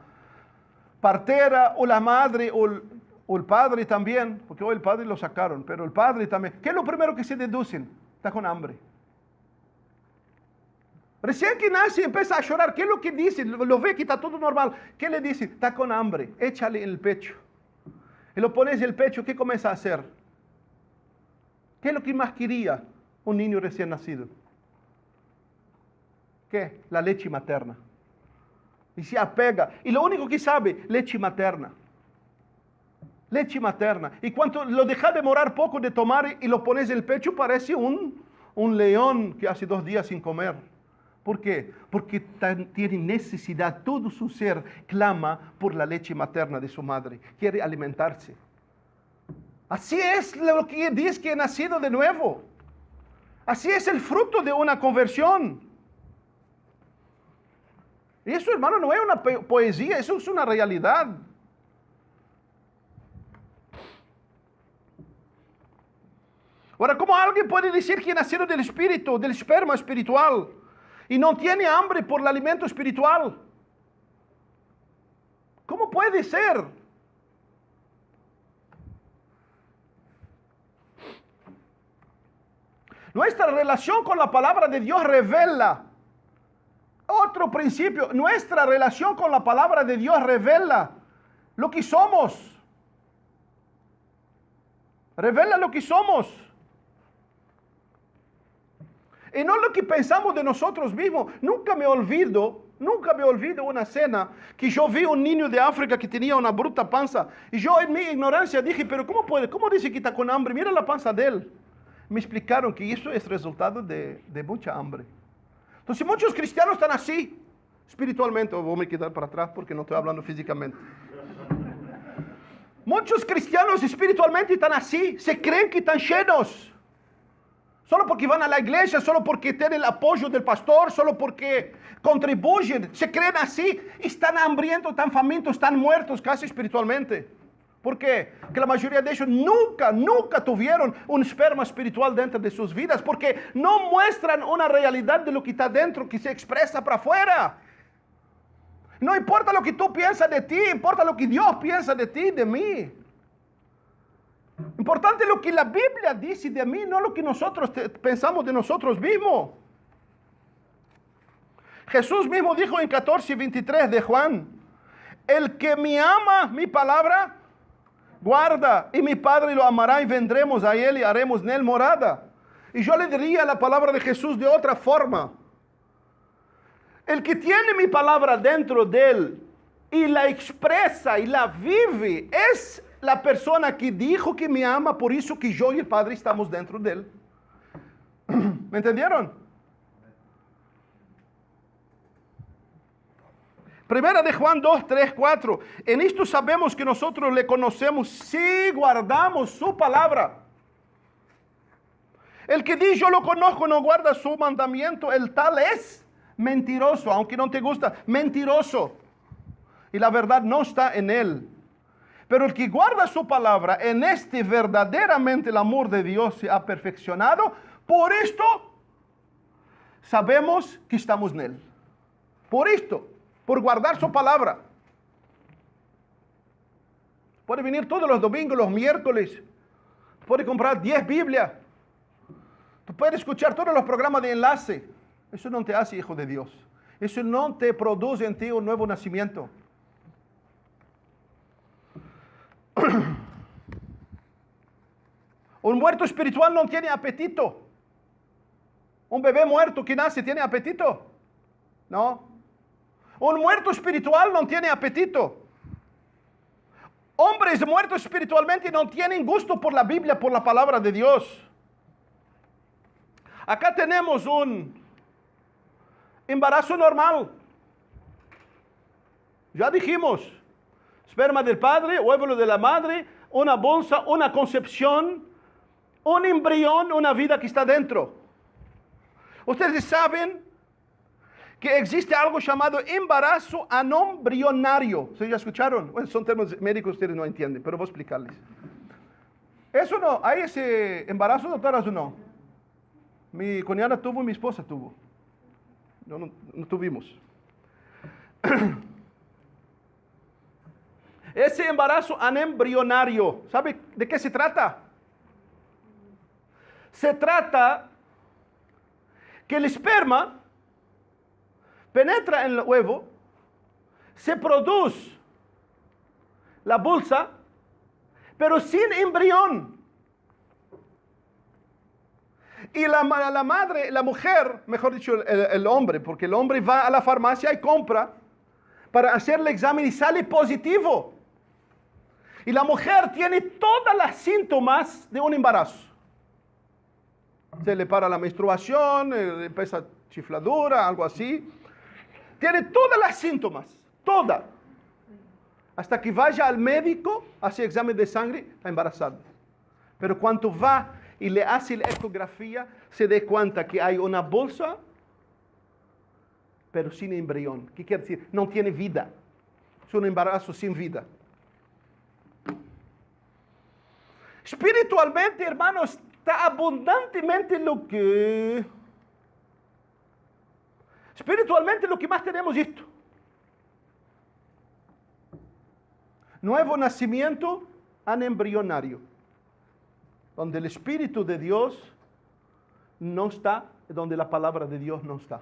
partera o la madre o el padre también? Porque hoy el padre lo sacaron, pero el padre también. ¿Qué es lo primero que se deducen? Está con hambre. Recién que nace empieza a llorar. ¿Qué es lo que dice? Lo ve que está todo normal. ¿Qué le dice? Está con hambre. Échale en el pecho. Y lo pones en el pecho. ¿Qué comienza a hacer? ¿Qué es lo que más quería un niño recién nacido? ¿Qué? La leche materna. Y se apega. Y lo único que sabe, leche materna. Leche materna. Y cuando lo dejas de morar poco de tomar y lo pones en el pecho, parece un león que hace 2 días sin comer. ¿Por qué? Porque tiene necesidad, todo su ser clama por la leche materna de su madre. Quiere alimentarse. Así es lo que dice que he nacido de nuevo. Así es el fruto de una conversión. Y eso, hermano, no es una poesía, eso es una realidad. Ahora, ¿cómo alguien puede decir que ha nacido del espíritu, del esperma espiritual, y no tiene hambre por el alimento espiritual? ¿Cómo puede ser? Nuestra relación con la palabra de Dios revela otro principio. Nuestra relación con la palabra de Dios revela lo que somos. Revela lo que somos. Y no lo que pensamos de nosotros mismos. Nunca me olvido una cena que yo vi un niño de África que tenía una bruta panza. Y yo en mi ignorancia dije, pero ¿cómo puede? ¿Cómo dice que está con hambre? Mira la panza de él. Me explicaron que eso es resultado de mucha hambre. Entonces muchos cristianos están así, espiritualmente. Voy a me quedar para atrás porque no estoy hablando físicamente. Muchos cristianos espiritualmente están así, se creen que están llenos. Solo porque van a la iglesia, solo porque tienen el apoyo del pastor, solo porque contribuyen, se creen así, están hambrientos, están famintos, están muertos casi espiritualmente. ¿Por qué? Porque la mayoría de ellos nunca tuvieron un esperma espiritual dentro de sus vidas, porque no muestran una realidad de lo que está dentro, que se expresa para afuera. No importa lo que tú piensas de ti, importa lo que Dios piensa de ti, de mí. Importante lo que la Biblia dice de mí, no lo que nosotros pensamos de nosotros mismos. Jesús mismo dijo en 14:23 de Juan, el que me ama mi palabra, guarda, y mi Padre lo amará y vendremos a él y haremos en él morada. Y yo le diría la palabra de Jesús de otra forma. El que tiene mi palabra dentro de él y la expresa y la vive es la persona que dijo que me ama, por eso que yo y el Padre estamos dentro de él. ¿Me entendieron? Primera de Juan 2, 3, 4. En esto sabemos que nosotros le conocemos si guardamos su palabra. El que dice yo lo conozco y no guarda su mandamiento, el tal es mentiroso, aunque no te gusta, mentiroso. Y la verdad no está en él. Pero el que guarda su palabra, en este verdaderamente el amor de Dios se ha perfeccionado. Por esto sabemos que estamos en él. Por esto. Por guardar su palabra. Puede venir todos los domingos, los miércoles. Puede comprar 10 Biblias. Tú puedes escuchar todos los programas de enlace. Eso no te hace hijo de Dios. Eso no te produce en ti un nuevo nacimiento. Un muerto espiritual no tiene apetito. Un bebé muerto que nace tiene apetito. No. Un muerto espiritual no tiene apetito. Hombres muertos espiritualmente no tienen gusto por la Biblia, por la palabra de Dios. Acá tenemos un embarazo normal. Ya dijimos, esperma del padre, óvulo de la madre, una bolsa, una concepción, un embrión, una vida que está dentro. Ustedes saben que existe algo llamado embarazo anembrionario. ¿Ustedes ya escucharon? Bueno, son términos médicos, ustedes no entienden, pero voy a explicarles. Eso no, ¿hay ese embarazo, doctoras, o no? Mi cuñada tuvo y mi esposa tuvo. No tuvimos. Ese embarazo anembrionario, ¿sabe de qué se trata? Se trata que el esperma penetra en el huevo, se produce la bolsa, pero sin embrión. Y la madre, la mujer, mejor dicho, el hombre, porque el hombre va a la farmacia y compra para hacer el examen y sale positivo. Y la mujer tiene todas las síntomas de un embarazo. Se le para la menstruación, empieza chifladura, algo así. Tiene todas las síntomas, todas. Hasta que vaya al médico, hace examen de sangre, está embarazada. Pero cuando va y le hace la ecografía, se da cuenta que hay una bolsa pero sin embrión. ¿Qué quiere decir? No tiene vida. Es un embarazo sin vida. Espiritualmente, hermanos, está abundantemente espiritualmente lo que más tenemos es esto. Nuevo nacimiento anembrionario, donde el Espíritu de Dios no está, donde la palabra de Dios no está.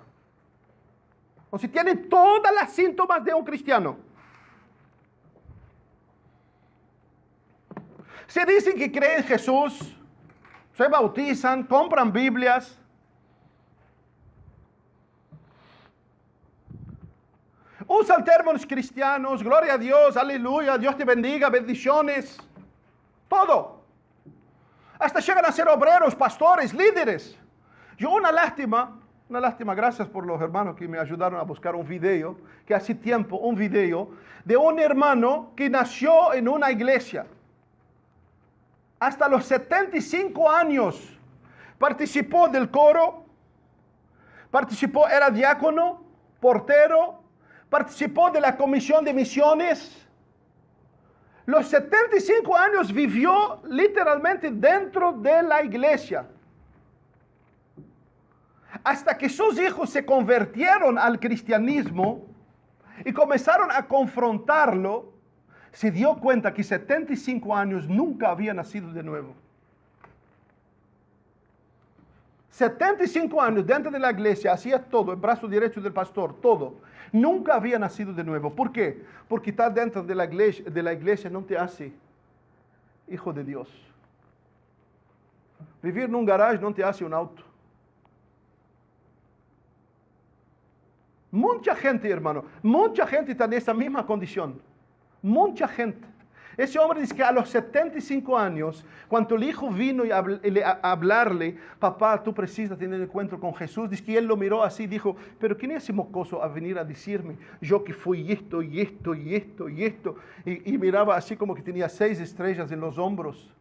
O si tienen todas las síntomas de un cristiano. Se dicen que creen en Jesús, se bautizan, compran Biblias. Usan términos cristianos, gloria a Dios, aleluya, Dios te bendiga, bendiciones. Todo. Hasta llegan a ser obreros, pastores, líderes. Una lástima, gracias por los hermanos que me ayudaron a buscar un video, que hace tiempo, un video de un hermano que nació en una iglesia. Hasta los 75 años participó del coro, era diácono, portero, participó de la comisión de misiones. Los 75 años vivió literalmente dentro de la iglesia. Hasta que sus hijos se convirtieron al cristianismo y comenzaron a confrontarlo, se dio cuenta que 75 años nunca había nacido de nuevo. 75 años dentro de la iglesia, hacía todo, el brazo derecho del pastor, todo. Nunca había nacido de nuevo. ¿Por qué? Porque estar dentro de la iglesia no te hace hijo de Dios. Vivir en un garage no te hace un auto. Mucha gente, hermano, mucha gente está en esa misma condición. Mucha gente. Ese hombre dice que a los 75 años, cuando el hijo vino a hablarle, papá, tú precisas tener un encuentro con Jesús, dice que él lo miró así y dijo, pero ¿quién es ese mocoso a venir a decirme, yo que fui esto y esto y esto y esto? Y miraba así como que tenía 6 estrellas en los hombros.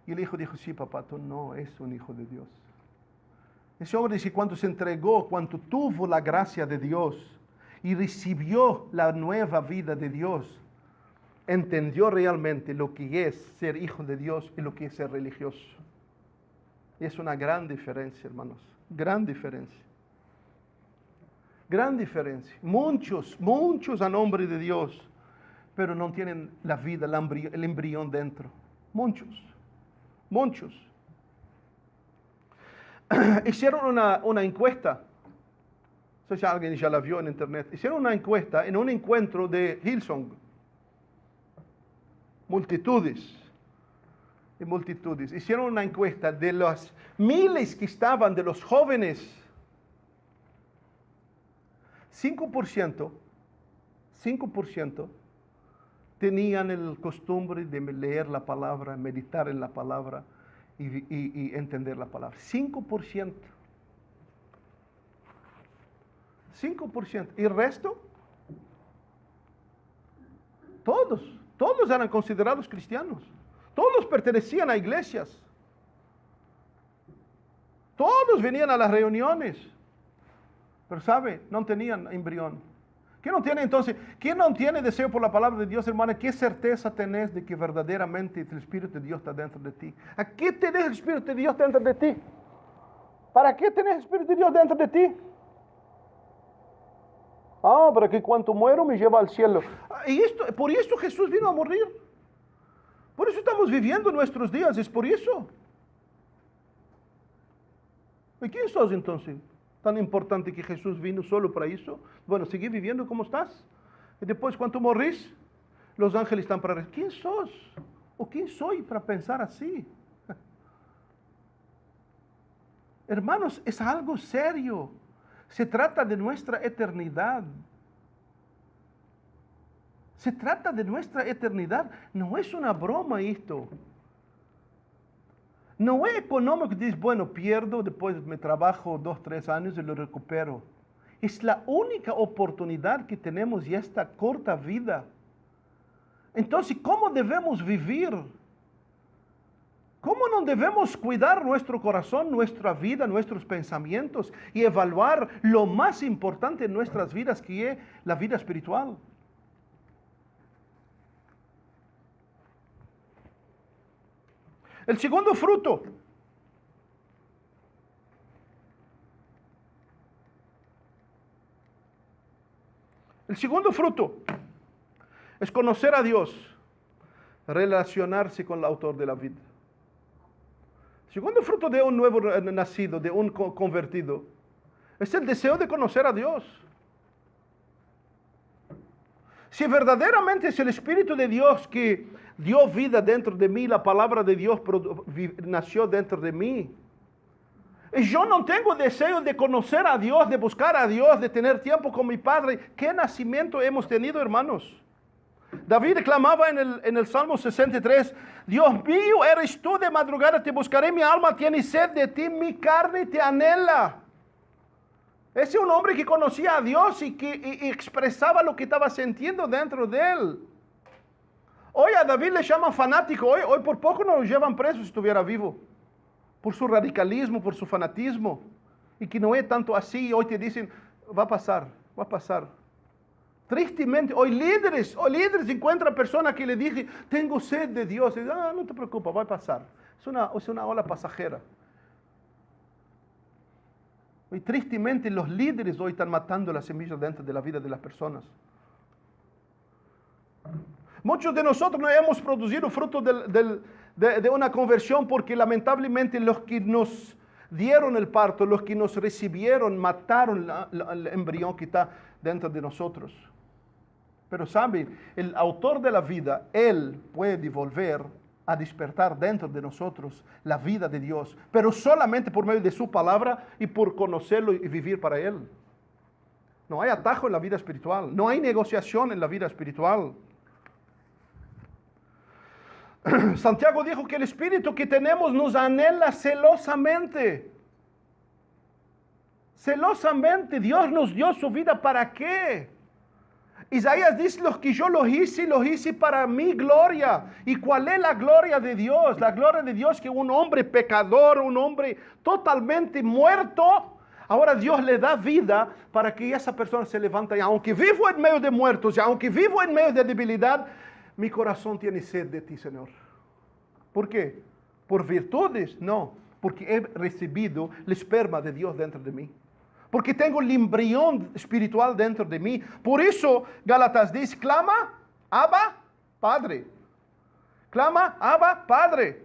Y el hijo dijo, sí, papá, tú no eres un hijo de Dios. Ese hombre dice, cuando se entregó, cuando tuvo la gracia de Dios y recibió la nueva vida de Dios, entendió realmente lo que es ser hijo de Dios y lo que es ser religioso. Y es una gran diferencia, hermanos. Gran diferencia. Gran diferencia. Muchos a nombre de Dios, pero no tienen la vida, el embrión dentro. Muchos. Hicieron una encuesta. No sé si alguien ya la vio en internet. Hicieron una encuesta en un encuentro de Hillsong. Multitudes. Hicieron una encuesta de los miles que estaban, de los jóvenes. 5% tenían el costumbre de leer la palabra, meditar en la palabra y entender la palabra. 5%. ¿Y el resto? Todos eran considerados cristianos. Todos pertenecían a iglesias. Todos venían a las reuniones. Pero ¿sabe? No tenían embrión. ¿Quién no tiene entonces? ¿Quién no tiene deseo por la palabra de Dios, hermano? ¿Qué certeza tenés de que verdaderamente el Espíritu de Dios está dentro de ti? ¿A qué tenés el Espíritu de Dios dentro de ti? ¿Para qué tenés el Espíritu de Dios dentro de ti? Para que cuando muero me lleva al cielo. Por eso Jesús vino a morir. Por eso estamos viviendo nuestros días, es por eso. ¿Y quién sos entonces? Tan importante que Jesús vino solo para eso. Bueno, sigue viviendo como estás. Y después cuando morís, los ángeles están para decir, ¿quién sos? ¿O quién soy para pensar así? Hermanos, es algo serio. Se trata de nuestra eternidad. Se trata de nuestra eternidad. No es una broma esto. No es económico que dices, bueno, pierdo, después me trabajo 2, 3 años y lo recupero. Es la única oportunidad que tenemos y esta corta vida. Entonces, ¿cómo debemos vivir? ¿Cómo no debemos cuidar nuestro corazón, nuestra vida, nuestros pensamientos y evaluar lo más importante en nuestras vidas, que es la vida espiritual? El segundo fruto. El segundo fruto es conocer a Dios, relacionarse con el autor de la vida. El segundo fruto de un nuevo nacido, de un convertido, es el deseo de conocer a Dios. Si verdaderamente es el Espíritu de Dios que dio vida dentro de mí, la palabra de Dios nació dentro de mí, y yo no tengo deseo de conocer a Dios, de buscar a Dios, de tener tiempo con mi Padre, ¿qué nacimiento hemos tenido, hermanos? David clamaba en el Salmo 63, Dios mío, eres tú, de madrugada te buscaré, mi alma tiene sed de ti, mi carne te anhela. Ese es un hombre que conocía a Dios y que expresaba lo que estaba sintiendo dentro de él. Hoy a David le llaman fanático, hoy por poco no lo llevan preso si estuviera vivo, por su radicalismo, por su fanatismo, y que no es tanto así. Hoy te dicen, va a pasar. Tristemente, hoy líderes encuentran personas que le dicen, tengo sed de Dios. Y, no te preocupes, va a pasar. Es una ola pasajera. Hoy tristemente los líderes hoy están matando las semillas dentro de la vida de las personas. Muchos de nosotros no hemos producido fruto de una conversión porque lamentablemente los que nos dieron el parto, los que nos recibieron, mataron el embrión que está dentro de nosotros. Pero saben, el autor de la vida, Él puede volver a despertar dentro de nosotros la vida de Dios, pero solamente por medio de su palabra y por conocerlo y vivir para Él. No hay atajo en la vida espiritual, no hay negociación en la vida espiritual. Santiago dijo que el espíritu que tenemos nos anhela celosamente. Celosamente, Dios nos dio su vida, ¿para qué? Isaías dice, los que yo los hice para mi gloria. ¿Y cuál es la gloria de Dios? La gloria de Dios, que un hombre pecador, un hombre totalmente muerto, ahora Dios le da vida para que esa persona se levante. Y aunque vivo en medio de muertos, y aunque vivo en medio de debilidad, mi corazón tiene sed de ti, Señor. ¿Por qué? ¿Por virtudes? No, porque he recibido el esperma de Dios dentro de mí. Porque tengo el embrión espiritual dentro de mí. Por eso Gálatas dice, clama, Abba, Padre. Clama, Abba, Padre.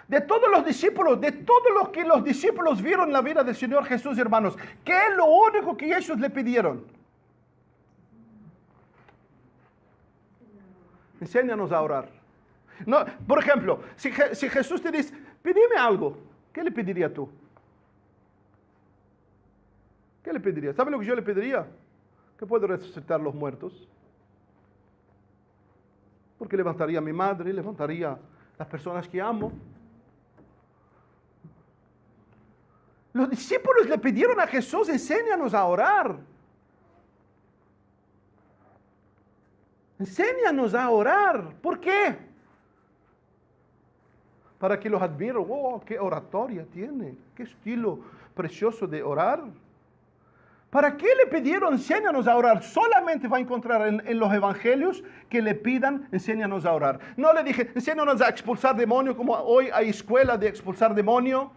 De todos los discípulos, de todo lo que los discípulos vieron en la vida del Señor Jesús, hermanos, ¿qué es lo único que ellos le pidieron? Enséñanos a orar. No, por ejemplo, si Jesús te dice, pídeme algo, ¿qué le pedirías tú? ¿Qué le pedirías? ¿Sabe lo que yo le pediría? Que puedo resucitar los muertos. Porque levantaría a mi madre, levantaría a las personas que amo. Los discípulos le pidieron a Jesús, enséñanos a orar. Enséñanos a orar. ¿Por qué? Para que los admiren. ¡Oh, qué oratoria tiene! ¡Qué estilo precioso de orar! ¿Para qué le pidieron, enséñanos a orar? Solamente va a encontrar en los evangelios que le pidan, enséñanos a orar. No le dije, enséñanos a expulsar demonios, como hoy hay escuelas de expulsar demonios.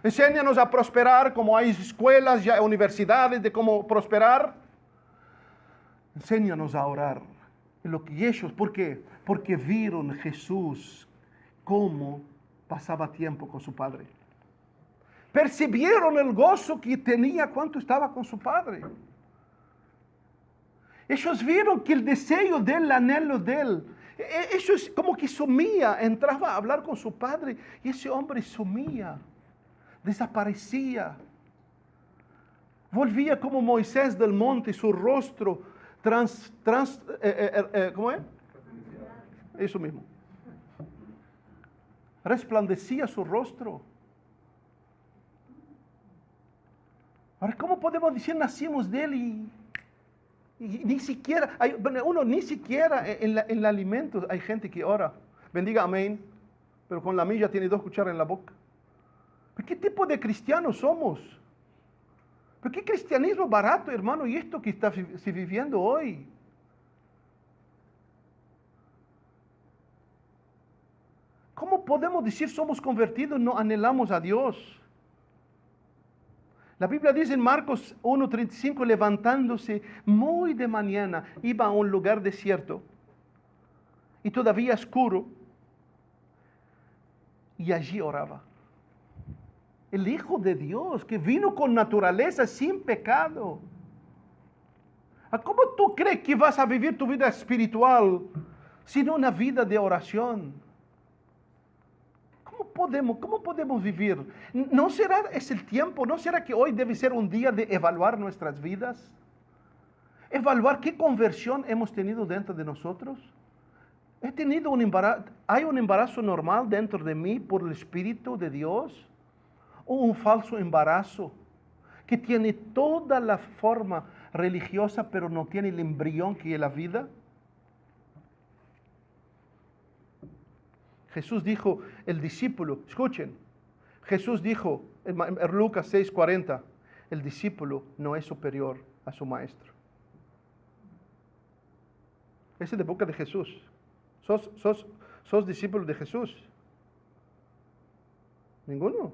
Enséñanos a prosperar, como hay escuelas, ya universidades de cómo prosperar. Enséñanos a orar. Lo que ellos, ¿por qué? Porque vieron Jesús cómo pasaba tiempo con su Padre. Percibieron el gozo que tenía cuando estaba con su Padre. Ellos vieron que el deseo de él, el anhelo de él, ellos como que sumía, entraba a hablar con su Padre y ese hombre sumía, desaparecía. Volvía como Moisés del monte, su rostro ¿cómo es? Eso mismo. Resplandecía su rostro. Ahora, ¿cómo podemos decir nacimos de él Y ni siquiera, ni siquiera en el alimento hay gente que ora. Bendiga amén. Pero con la milla tiene 2 cucharas en la boca. ¿Pero qué tipo de cristianos somos? ¿Pero qué cristianismo barato, hermano? Y esto que está se viviendo hoy. ¿Cómo podemos decir somos convertidos y no anhelamos a Dios? La Biblia dice en Marcos 1:35, levantándose muy de mañana, iba a un lugar desierto y todavía oscuro, y allí oraba. El Hijo de Dios que vino con naturaleza sin pecado. ¿Cómo tú crees que vas a vivir tu vida espiritual sin una vida de oración? ¿Cómo podemos vivir? ¿No será ese el tiempo? ¿No será que hoy debe ser un día de evaluar nuestras vidas? Evaluar qué conversión hemos tenido dentro de nosotros. ¿He tenido un embarazo? ¿Hay un embarazo normal dentro de mí por el Espíritu de Dios? ¿O un falso embarazo que tiene toda la forma religiosa pero no tiene el embrión que es la vida? Jesús dijo, el discípulo, escuchen, Jesús dijo en Lucas 6:40, el discípulo no es superior a su maestro. Ese es de boca de Jesús. ¿Sos discípulo de Jesús? ¿Ninguno?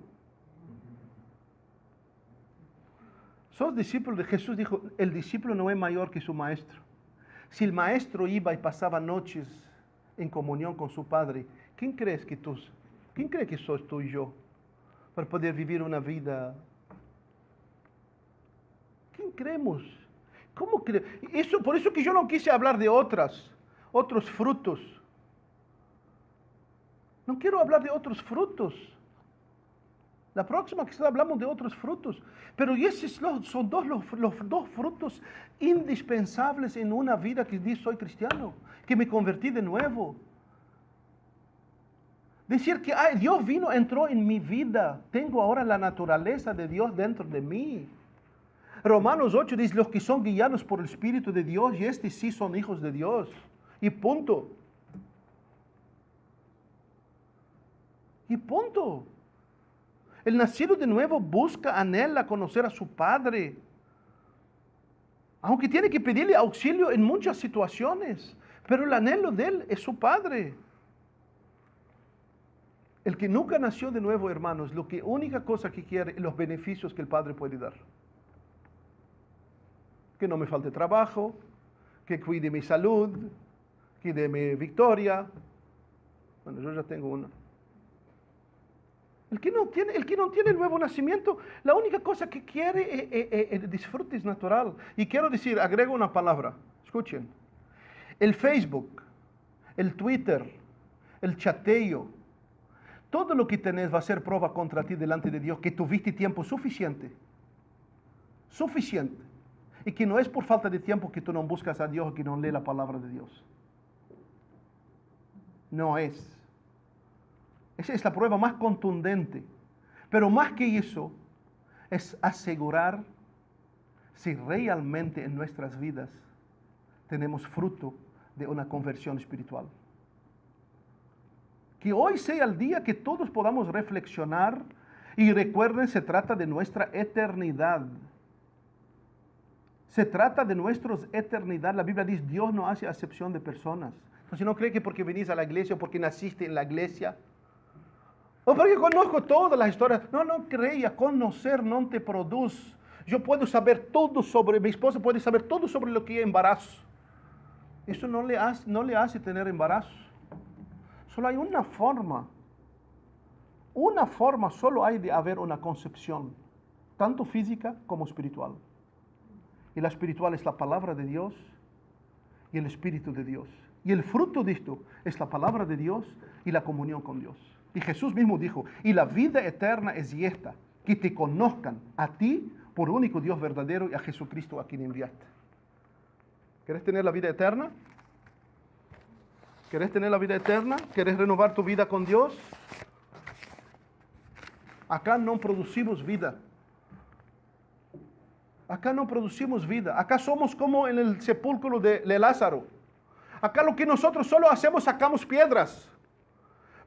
¿Sos discípulo de Jesús? Dijo, el discípulo no es mayor que su maestro. Si el maestro iba y pasaba noches en comunión con su Padre, ¿quién crees que sos tú y yo para poder vivir una vida? ¿Quién creemos? ¿Cómo creemos? Por eso que yo no quise hablar de otros frutos. No quiero hablar de otros frutos. La próxima quizás hablamos de otros frutos. Pero esos son los 2 frutos indispensables en una vida que dice soy cristiano, que me convertí de nuevo. Decir que Dios entró en mi vida. Tengo ahora la naturaleza de Dios dentro de mí. Romanos 8 dice, los que son guiados por el Espíritu de Dios, y estos sí son hijos de Dios. Y punto. Y punto. El nacido de nuevo busca, anhela conocer a su Padre. Aunque tiene que pedirle auxilio en muchas situaciones. Pero el anhelo de él es su Padre. El que nunca nació de nuevo, hermanos, única cosa que quiere, los beneficios que el Padre puede dar. Que no me falte trabajo, que cuide mi salud, que dé mi victoria. Bueno, yo ya tengo una. El que no tiene el nuevo nacimiento, la única cosa que quiere es disfrute natural. Y quiero decir, agrego una palabra, escuchen. El Facebook, el Twitter, el chateo, todo lo que tenés va a ser prueba contra ti delante de Dios que tuviste tiempo suficiente. Suficiente. Y que no es por falta de tiempo que tú no buscas a Dios o que no lees la palabra de Dios. No es. Esa es la prueba más contundente. Pero más que eso, es asegurar si realmente en nuestras vidas tenemos fruto de una conversión espiritual. Que hoy sea el día que todos podamos reflexionar y recuerden, se trata de nuestra eternidad. Se trata de nuestra eternidad. La Biblia dice, Dios no hace acepción de personas. Entonces no cree que porque venís a la iglesia o porque naciste en la iglesia, o porque conozco todas las historias. No creía, conocer no te produce. Yo puedo saber todo sobre, mi esposa puede saber todo sobre lo que es embarazo. Eso no le hace tener embarazo. Solo hay una forma solo hay de haber una concepción, tanto física como espiritual. Y la espiritual es la palabra de Dios y el Espíritu de Dios. Y el fruto de esto es la palabra de Dios y la comunión con Dios. Y Jesús mismo dijo, y la vida eterna es esta, que te conozcan a ti por único Dios verdadero y a Jesucristo a quien enviaste. ¿Querés tener la vida eterna? ¿Querés tener la vida eterna? ¿Querés renovar tu vida con Dios? Acá no producimos vida. Acá no producimos vida. Acá somos como en el sepulcro de Lázaro. Acá lo que nosotros solo hacemos, sacamos piedras.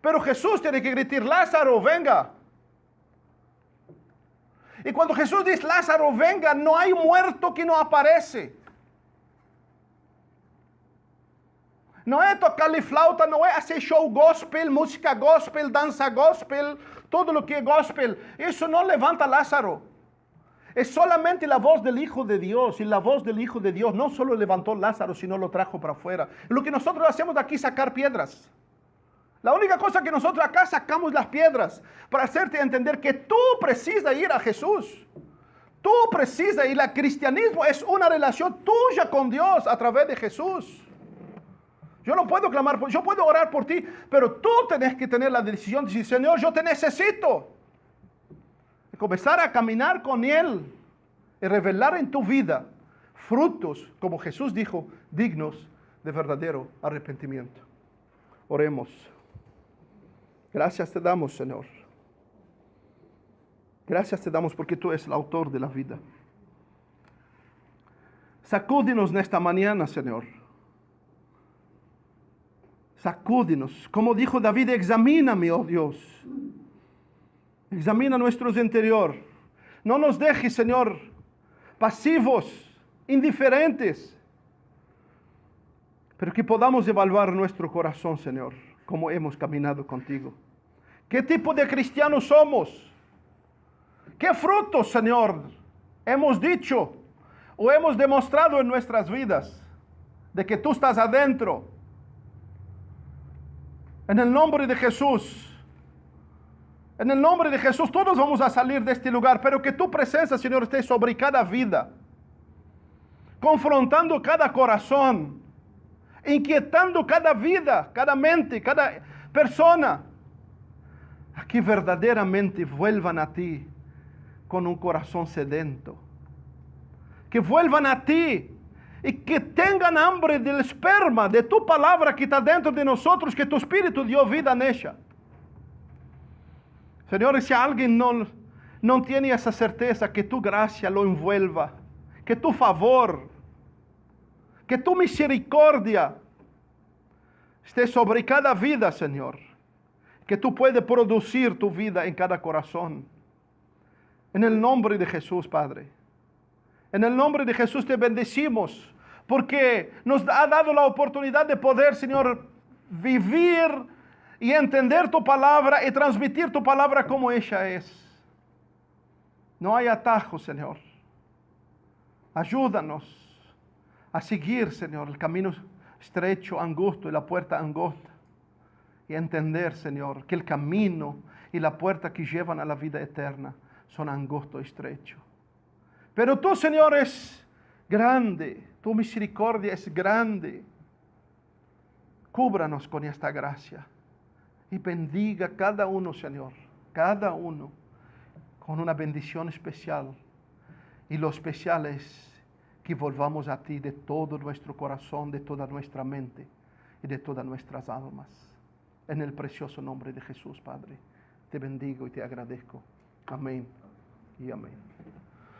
Pero Jesús tiene que gritar, Lázaro, venga. Y cuando Jesús dice, Lázaro, venga, no hay muerto que no aparece. No es tocarle flauta, no es hacer show gospel, música gospel, danza gospel, todo lo que es gospel. Eso no levanta a Lázaro. Es solamente la voz del Hijo de Dios. Y la voz del Hijo de Dios no solo levantó a Lázaro, sino lo trajo para afuera. Lo que nosotros hacemos aquí es sacar piedras. La única cosa que nosotros acá sacamos las piedras para hacerte entender que tú precisas ir a Jesús. Tú precisas, y el cristianismo es una relación tuya con Dios a través de Jesús. Yo no puedo clamar, yo puedo orar por ti, pero tú tenés que tener la decisión de decir, Señor, yo te necesito. Y comenzar a caminar con Él y revelar en tu vida frutos, como Jesús dijo, dignos de verdadero arrepentimiento. Oremos. Gracias te damos, Señor. Gracias te damos porque tú eres el autor de la vida. Sacúdinos en esta mañana, Señor. Sacúdinos. Como dijo David, examíname, oh Dios. Examina nuestro interior. No nos dejes, Señor, pasivos, indiferentes. Pero que podamos evaluar nuestro corazón, Señor, como hemos caminado contigo. ¿Qué tipo de cristianos somos? ¿Qué frutos, Señor, hemos dicho o hemos demostrado en nuestras vidas de que tú estás adentro? En el nombre de Jesús. En el nombre de Jesús todos vamos a salir de este lugar, pero que tu presencia, Señor, esté sobre cada vida, confrontando cada corazón, inquietando cada vida, cada mente, cada persona, a que verdaderamente vuelvan a ti con un corazón sedento, que vuelvan a ti y que tengan hambre del esperma, de tu palabra que está dentro de nosotros, que tu Espíritu dio vida en ella. Señor, si alguien no tiene esa certeza, que tu gracia lo envuelva, que tu favor, que tu misericordia esté sobre cada vida, Señor, que tú puedes producir tu vida en cada corazón. En el nombre de Jesús, Padre. En el nombre de Jesús te bendecimos, porque nos ha dado la oportunidad de poder, Señor, vivir y entender tu palabra y transmitir tu palabra como ella es. No hay atajo, Señor. Ayúdanos a seguir, Señor, el camino estrecho, angosto y la puerta angosta. Y entender, Señor, que el camino y la puerta que llevan a la vida eterna son angosto y estrecho. Pero tú, Señor, es grande, tu misericordia es grande. Cúbranos con esta gracia y bendiga cada uno, Señor, cada uno con una bendición especial. Y lo especial es que volvamos a ti de todo nuestro corazón, de toda nuestra mente y de todas nuestras almas. En el precioso nombre de Jesús, Padre, te bendigo y te agradezco. Amén y amén.